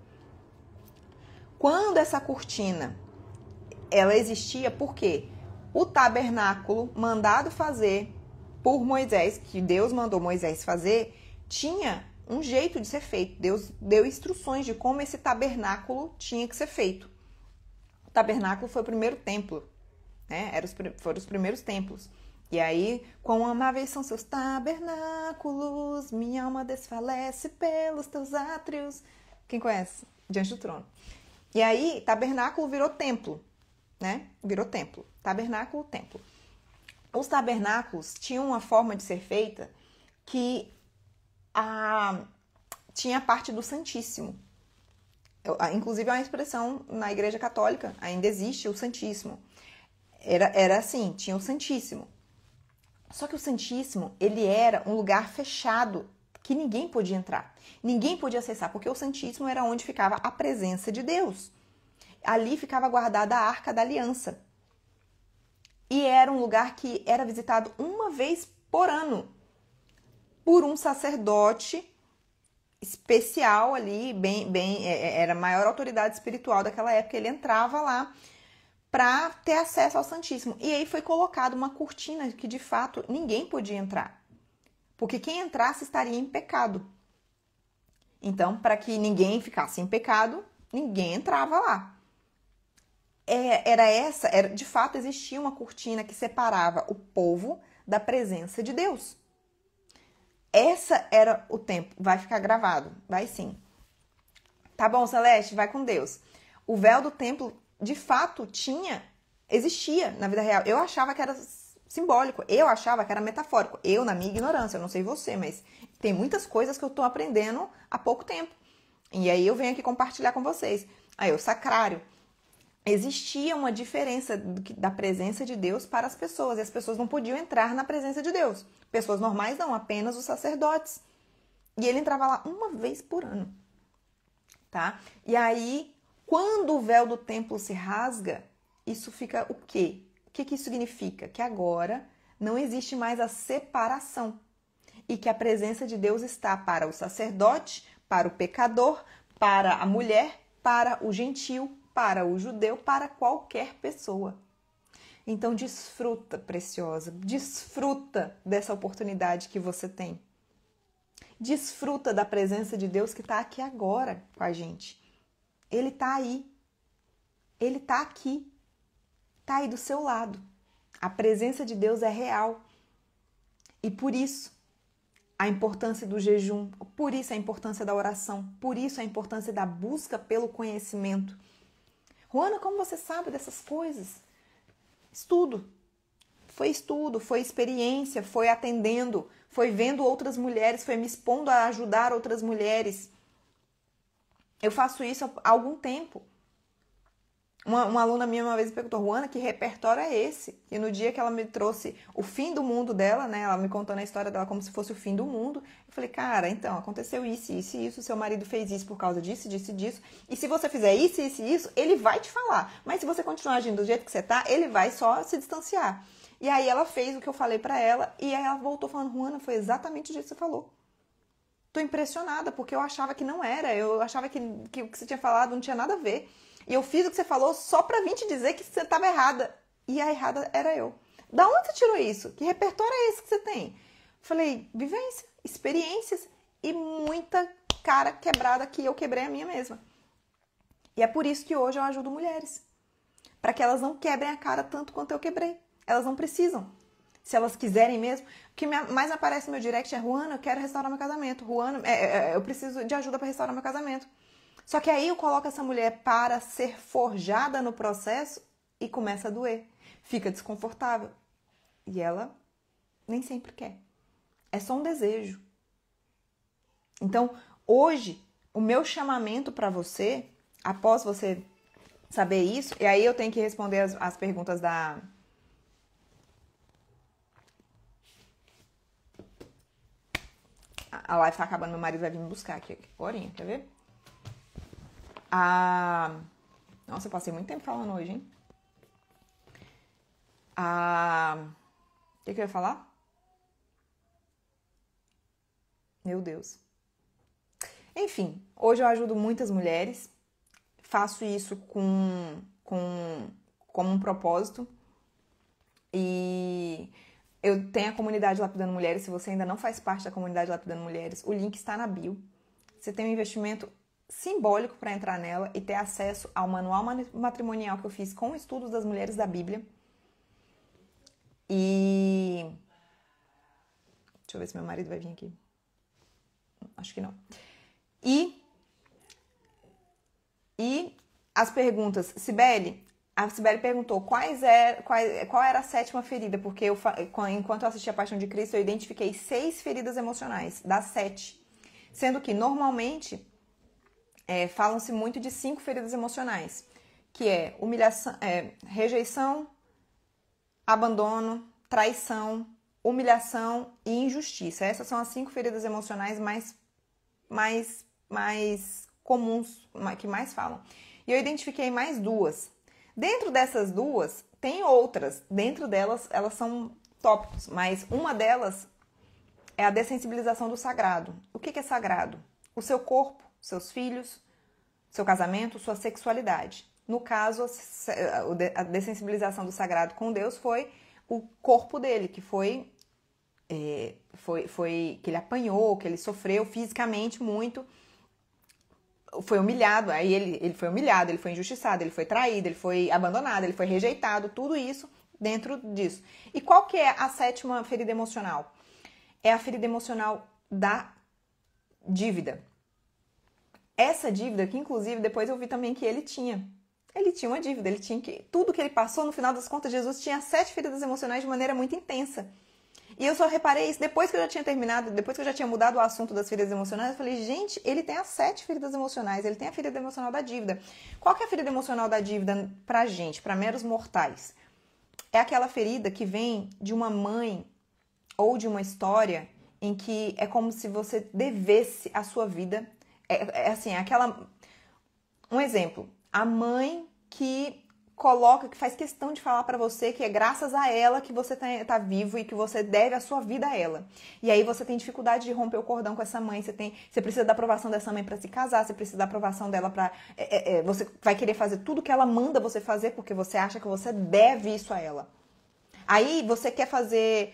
Quando essa cortina, ela existia, por quê? O tabernáculo mandado fazer por Moisés, que Deus mandou Moisés fazer, tinha um jeito de ser feito. Deus deu instruções de como esse tabernáculo tinha que ser feito. O tabernáculo foi o primeiro templo, né? Foram os primeiros templos. E aí, quão amáveis são seus tabernáculos, minha alma desfalece pelos teus átrios. Quem conhece? Diante do trono. E aí, tabernáculo virou templo, né? Virou templo. Tabernáculo, templo. Os tabernáculos tinham uma forma de ser feita que tinha a parte do Santíssimo. Inclusive, é uma expressão na Igreja Católica, ainda existe o Santíssimo. Era assim, tinha o Santíssimo. Só que o Santíssimo, ele era um lugar fechado, que ninguém podia entrar. Ninguém podia acessar, porque o Santíssimo era onde ficava a presença de Deus. Ali ficava guardada a Arca da Aliança. E era um lugar que era visitado uma vez por ano. por um sacerdote especial ali, era a maior autoridade espiritual daquela época. Ele entrava lá para ter acesso ao Santíssimo. E aí foi colocada uma cortina que, de fato, ninguém podia entrar. Porque quem entrasse estaria em pecado. Então, para que ninguém ficasse em pecado, ninguém entrava lá. De fato, existia uma cortina que separava o povo da presença de Deus. Essa era o tempo. Vai ficar gravado. Vai sim. Tá bom, Celeste, vai com Deus. O véu do templo, de fato, existia na vida real. Eu achava que era simbólico. Eu achava que era metafórico. Eu, na minha ignorância, eu não sei você, mas tem muitas coisas que eu tô aprendendo há pouco tempo. E aí eu venho aqui compartilhar com vocês. Aí, o sacrário. Existia uma diferença da presença de Deus para as pessoas. E as pessoas não podiam entrar na presença de Deus. Pessoas normais não, apenas os sacerdotes. E ele entrava lá uma vez por ano. Tá? E aí, quando o véu do templo se rasga, isso fica o quê? O que isso significa? Que agora não existe mais a separação. E que a presença de Deus está para o sacerdote, para o pecador, para a mulher, para o gentio, para o judeu, para qualquer pessoa. Então desfruta, preciosa, desfruta dessa oportunidade que você tem. Desfruta da presença de Deus que está aqui agora com a gente. Ele está aí. Ele está aqui. Está aí do seu lado. A presença de Deus é real. E por isso, a importância do jejum, por isso a importância da oração, por isso a importância da busca pelo conhecimento. Juana, como você sabe dessas coisas? Estudo. Foi experiência, foi atendendo, foi vendo outras mulheres, foi me expondo a ajudar outras mulheres. Eu faço isso há algum tempo. Uma aluna minha uma vez me perguntou, Juana, que repertório é esse? E no dia que ela me trouxe o fim do mundo dela, né? Ela me contando a história dela como se fosse o fim do mundo. Eu falei, cara, então, aconteceu isso, isso e isso, seu marido fez isso por causa disso, disso e disso. E se você fizer isso, isso e isso, ele vai te falar. Mas se você continuar agindo do jeito que você tá, ele vai só se distanciar. E aí ela fez o que eu falei pra ela, e aí ela voltou falando, Juana, foi exatamente o que você falou. Tô impressionada, porque eu achava que não era, eu achava que o que você tinha falado não tinha nada a ver. E eu fiz o que você falou só pra vir te dizer que você estava errada. E a errada era eu. Da onde você tirou isso? Que repertório é esse que você tem? Falei, vivência, experiências e muita cara quebrada que eu quebrei a minha mesma. E é por isso que hoje eu ajudo mulheres. Para que elas não quebrem a cara tanto quanto eu quebrei. Elas não precisam. Se elas quiserem mesmo. O que mais aparece no meu direct é, Juana, eu quero restaurar meu casamento. Juana, eu preciso de ajuda para restaurar meu casamento. Só que aí eu coloco essa mulher para ser forjada no processo e começa a doer. Fica desconfortável. E ela nem sempre quer. É só um desejo. Então, hoje, o meu chamamento para você, após você saber isso, e aí eu tenho que responder as perguntas da... A live tá acabando, meu marido vai vir me buscar aqui. Agorinha, quer ver? Nossa, eu passei muito tempo falando hoje, hein? O que eu ia falar? Meu Deus. Enfim, hoje eu ajudo muitas mulheres. Faço isso como um propósito. E eu tenho a comunidade Lapidando Mulheres. Se você ainda não faz parte da comunidade Lapidando Mulheres, o link está na bio. Você tem um investimento simbólico para entrar nela e ter acesso ao manual matrimonial que eu fiz com estudos das mulheres da Bíblia. E... deixa eu ver se meu marido vai vir aqui. Acho que não. E as perguntas. A Cibele perguntou qual era a sétima ferida, porque enquanto eu assisti a Paixão de Cristo, eu identifiquei 6 feridas emocionais, das 7. Sendo que, normalmente, falam-se muito de 5 feridas emocionais, que é humilhação, rejeição, abandono, traição, humilhação e injustiça. Essas são as 5 feridas emocionais mais comuns, que mais falam. E eu identifiquei mais 2. Dentro dessas 2, tem outras. Dentro delas, elas são tópicos, mas uma delas é a dessensibilização do sagrado. O que é sagrado? O seu corpo, seus filhos, seu casamento, sua sexualidade. No caso, a dessensibilização do sagrado com Deus foi o corpo dele, que foi que ele apanhou, que ele sofreu fisicamente muito, foi humilhado, aí ele foi humilhado, ele foi injustiçado, ele foi traído, ele foi abandonado, ele foi rejeitado, tudo isso dentro disso. E qual que é a 7ª ferida emocional? É a ferida emocional da dívida. Essa dívida, que inclusive depois eu vi também que ele tinha uma dívida, ele tinha que, tudo que ele passou, no final das contas, Jesus tinha 7 feridas emocionais de maneira muito intensa. E eu só reparei isso depois que eu já tinha terminado, depois que eu já tinha mudado o assunto das feridas emocionais, eu falei, gente, ele tem as 7 feridas emocionais, ele tem a ferida emocional da dívida. Qual que é a ferida emocional da dívida pra gente, pra meros mortais? É aquela ferida que vem de uma mãe ou de uma história em que é como se você devesse a sua vida. Um exemplo, a mãe que que faz questão de falar pra você que é graças a ela que você tá vivo e que você deve a sua vida a ela. E aí você tem dificuldade de romper o cordão com essa mãe, você precisa da aprovação dessa mãe pra se casar, você precisa da aprovação dela pra... você vai querer fazer tudo que ela manda você fazer porque você acha que você deve isso a ela. Aí você quer fazer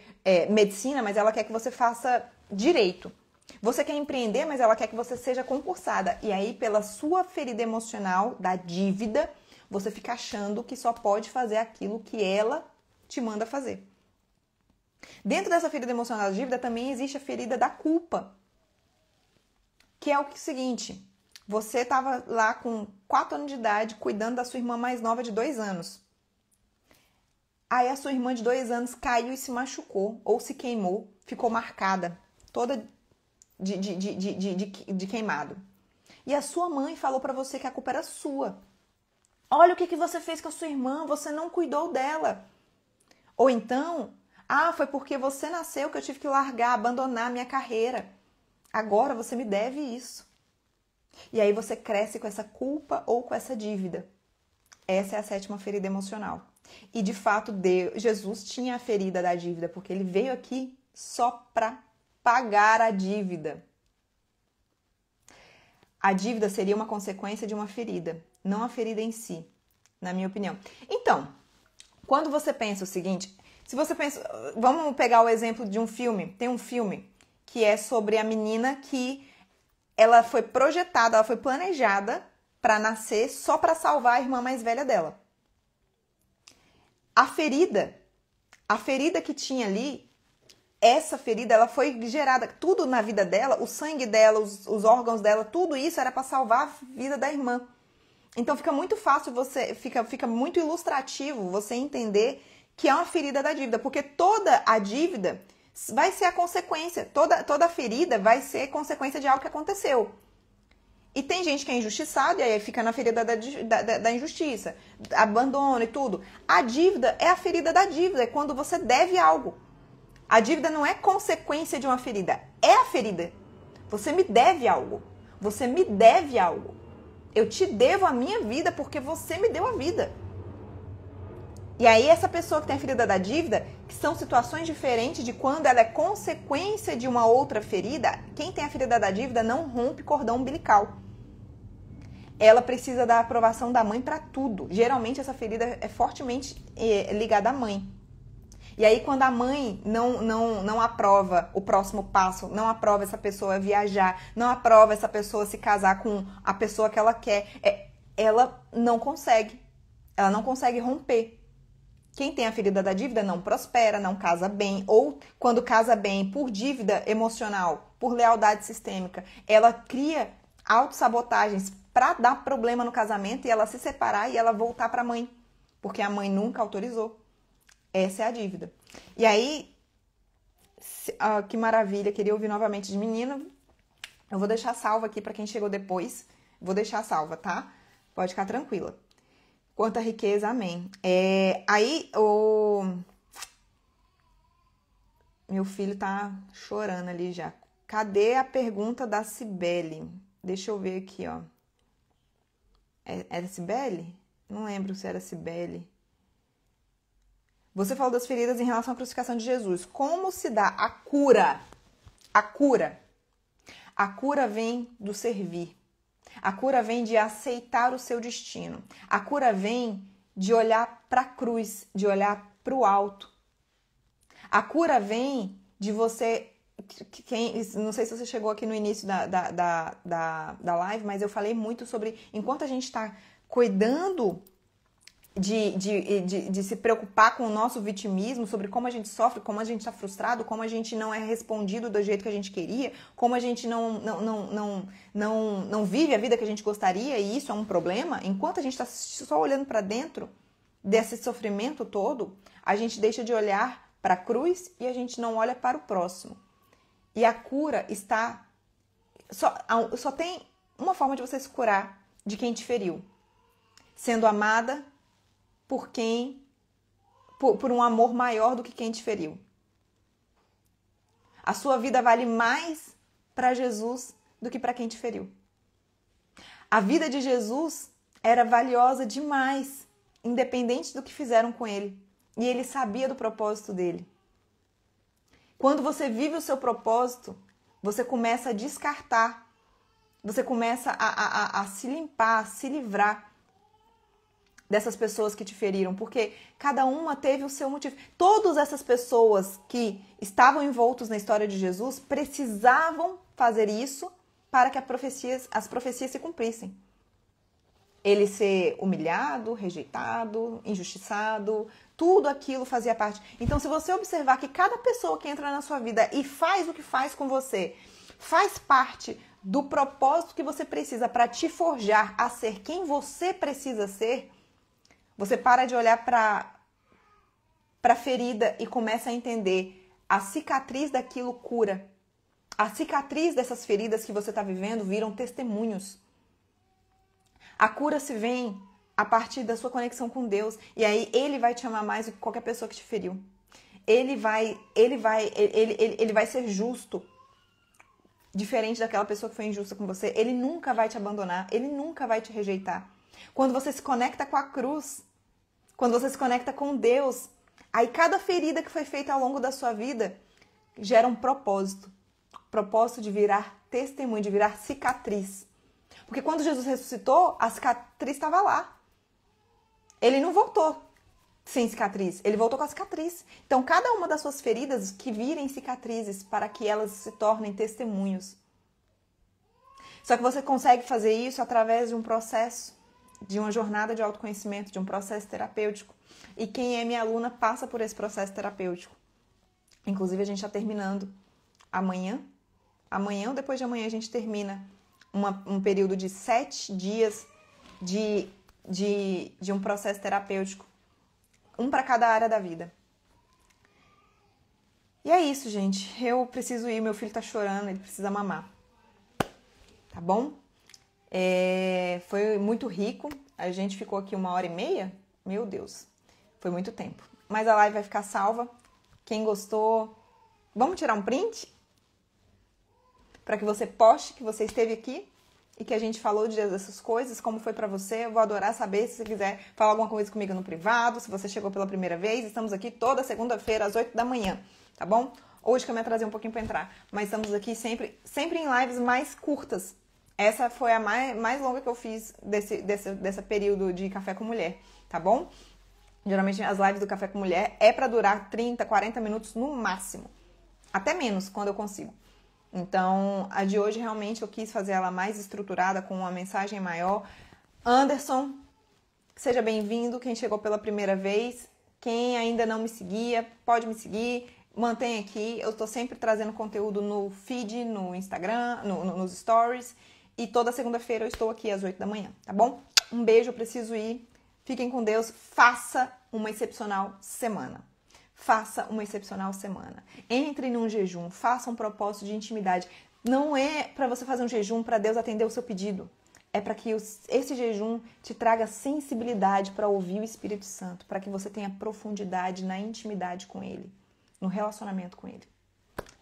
medicina, mas ela quer que você faça direito. Você quer empreender, mas ela quer que você seja concursada. E aí, pela sua ferida emocional da dívida, você fica achando que só pode fazer aquilo que ela te manda fazer. Dentro dessa ferida emocional da dívida também existe a ferida da culpa. Que é o seguinte, você estava lá com 4 anos de idade cuidando da sua irmã mais nova de 2 anos. Aí a sua irmã de 2 anos caiu e se machucou ou se queimou, ficou marcada, toda de queimado. E a sua mãe falou pra você que a culpa era sua. Olha o que você fez com a sua irmã, você não cuidou dela. Ou então, foi porque você nasceu que eu tive que largar, abandonar a minha carreira. Agora você me deve isso. E aí você cresce com essa culpa ou com essa dívida. Essa é a 7ª ferida emocional. E de fato, Jesus tinha a ferida da dívida, porque ele veio aqui só para pagar a dívida. A dívida seria uma consequência de uma ferida, não a ferida em si, na minha opinião. Então, quando você pensa o seguinte, se você pensa, vamos pegar o exemplo de um filme, tem um filme que é sobre a menina que ela foi projetada, ela foi planejada para nascer só para salvar a irmã mais velha dela. A ferida que tinha ali, essa ferida, ela foi gerada, tudo na vida dela, o sangue dela, os órgãos dela, tudo isso era para salvar a vida da irmã. Então fica muito fácil fica muito ilustrativo você entender que é uma ferida da dívida, porque toda a dívida vai ser a consequência, toda a ferida vai ser consequência de algo que aconteceu. E tem gente que é injustiçada e aí fica na ferida da injustiça, abandono e tudo. A dívida é a ferida da dívida, é quando você deve algo. A dívida não é consequência de uma ferida, é a ferida. Você me deve algo. Você me deve algo. Eu te devo a minha vida porque você me deu a vida. E aí essa pessoa que tem a ferida da dívida, que são situações diferentes de quando ela é consequência de uma outra ferida, quem tem a ferida da dívida não rompe cordão umbilical. Ela precisa da aprovação da mãe para tudo. Geralmente essa ferida é fortemente ligada à mãe. E aí, quando a mãe não aprova o próximo passo, não aprova essa pessoa viajar, não aprova essa pessoa se casar com a pessoa que ela quer, ela não consegue. Ela não consegue romper. Quem tem a ferida da dívida não prospera, não casa bem, ou quando casa bem por dívida emocional, por lealdade sistêmica, ela cria autossabotagens para dar problema no casamento e ela se separar e ela voltar para a mãe, porque a mãe nunca autorizou. Essa é a dívida. E aí, que maravilha, queria ouvir novamente de menina. Eu vou deixar salva aqui para quem chegou depois. Vou deixar salva, tá? Pode ficar tranquila. Quanta riqueza, amém. Aí, meu filho tá chorando ali já. Cadê a pergunta da Cibele? Deixa eu ver aqui, ó. Era Cibele? Não lembro se era Cibele. Você falou das feridas em relação à crucificação de Jesus. Como se dá a cura A cura. A cura vem do servir. A cura vem de aceitar o seu destino. A cura vem de olhar para a cruz, de olhar para o alto. A cura vem de você... não sei se você chegou aqui no início da live, mas eu falei muito sobre enquanto a gente está cuidando de se preocupar com o nosso vitimismo, sobre como a gente sofre, como a gente está frustrado, como a gente não é respondido do jeito que a gente queria, como a gente não vive a vida que a gente gostaria, e isso é um problema. Enquanto a gente está só olhando para dentro desse sofrimento todo, a gente deixa de olhar para a cruz e a gente não olha para o próximo. E a cura está... Só tem uma forma de você se curar de quem te feriu. Sendo amada por um amor maior do que quem te feriu. A sua vida vale mais para Jesus do que para quem te feriu. A vida de Jesus era valiosa demais, independente do que fizeram com ele. E ele sabia do propósito dele. Quando você vive o seu propósito, você começa a descartar, você começa a se limpar, a se livrar dessas pessoas que te feriram, porque cada uma teve o seu motivo. Todas essas pessoas que estavam envoltos na história de Jesus precisavam fazer isso para que as profecias se cumprissem. Ele ser humilhado, rejeitado, injustiçado, tudo aquilo fazia parte. Então, se você observar que cada pessoa que entra na sua vida e faz o que faz com você, faz parte do propósito que você precisa para te forjar a ser quem você precisa ser, você para de olhar para a ferida e começa a entender a cicatriz daquilo cura. A cicatriz dessas feridas que você está vivendo viram testemunhos. A cura se vem a partir da sua conexão com Deus. E aí ele vai te amar mais do que qualquer pessoa que te feriu. Ele vai ser justo. Diferente daquela pessoa que foi injusta com você. Ele nunca vai te abandonar. Ele nunca vai te rejeitar. Quando você se conecta com a cruz, quando você se conecta com Deus, aí cada ferida que foi feita ao longo da sua vida gera um propósito. Propósito de virar testemunho, de virar cicatriz. Porque quando Jesus ressuscitou, a cicatriz estava lá. Ele não voltou sem cicatriz, ele voltou com a cicatriz. Então, cada uma das suas feridas que virem cicatrizes para que elas se tornem testemunhos. Só que você consegue fazer isso através de um processo, de uma jornada de autoconhecimento, de um processo terapêutico. E quem é minha aluna passa por esse processo terapêutico. Inclusive, a gente está terminando amanhã. Amanhã ou depois de amanhã a gente termina um período de 7 dias de um processo terapêutico. Um para cada área da vida. E é isso, gente. Eu preciso ir. Meu filho tá chorando, ele precisa mamar. Tá bom? Foi muito rico. A gente ficou aqui 1h30. Meu Deus. Foi muito tempo. Mas a live vai ficar salva. Quem gostou, vamos tirar um print? Para que você poste que você esteve aqui e que a gente falou dessas coisas, como foi para você. Eu vou adorar saber. Se você quiser falar alguma coisa comigo no privado, se você chegou pela primeira vez, estamos aqui toda segunda-feira às 8 da manhã, tá bom? Hoje que eu me atrasei um pouquinho para entrar, mas estamos aqui sempre em lives mais curtas. Essa foi a mais longa que eu fiz desse período de Café com Mulher, tá bom? Geralmente as lives do Café com Mulher é para durar 30, 40 minutos no máximo. Até menos, quando eu consigo. Então, a de hoje realmente eu quis fazer ela mais estruturada, com uma mensagem maior. Anderson, seja bem-vindo. Quem chegou pela primeira vez, quem ainda não me seguia, pode me seguir. Mantenha aqui. Eu estou sempre trazendo conteúdo no feed, no Instagram, nos stories. E toda segunda-feira eu estou aqui às 8 da manhã, tá bom? Um beijo, eu preciso ir. Fiquem com Deus. Faça uma excepcional semana. Faça uma excepcional semana. Entre num jejum, faça um propósito de intimidade. Não é para você fazer um jejum para Deus atender o seu pedido. É para que esse jejum te traga sensibilidade para ouvir o Espírito Santo, para que você tenha profundidade na intimidade com Ele, no relacionamento com Ele.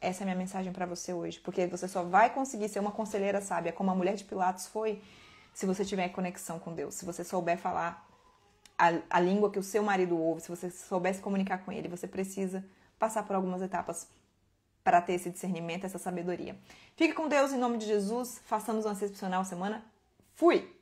Essa é a minha mensagem para você hoje, porque você só vai conseguir ser uma conselheira sábia, como a mulher de Pilatos foi, se você tiver conexão com Deus, se você souber falar a língua que o seu marido ouve, se você souber se comunicar com ele. Você precisa passar por algumas etapas para ter esse discernimento, essa sabedoria. Fique com Deus em nome de Jesus. Façamos uma excepcional semana. Fui!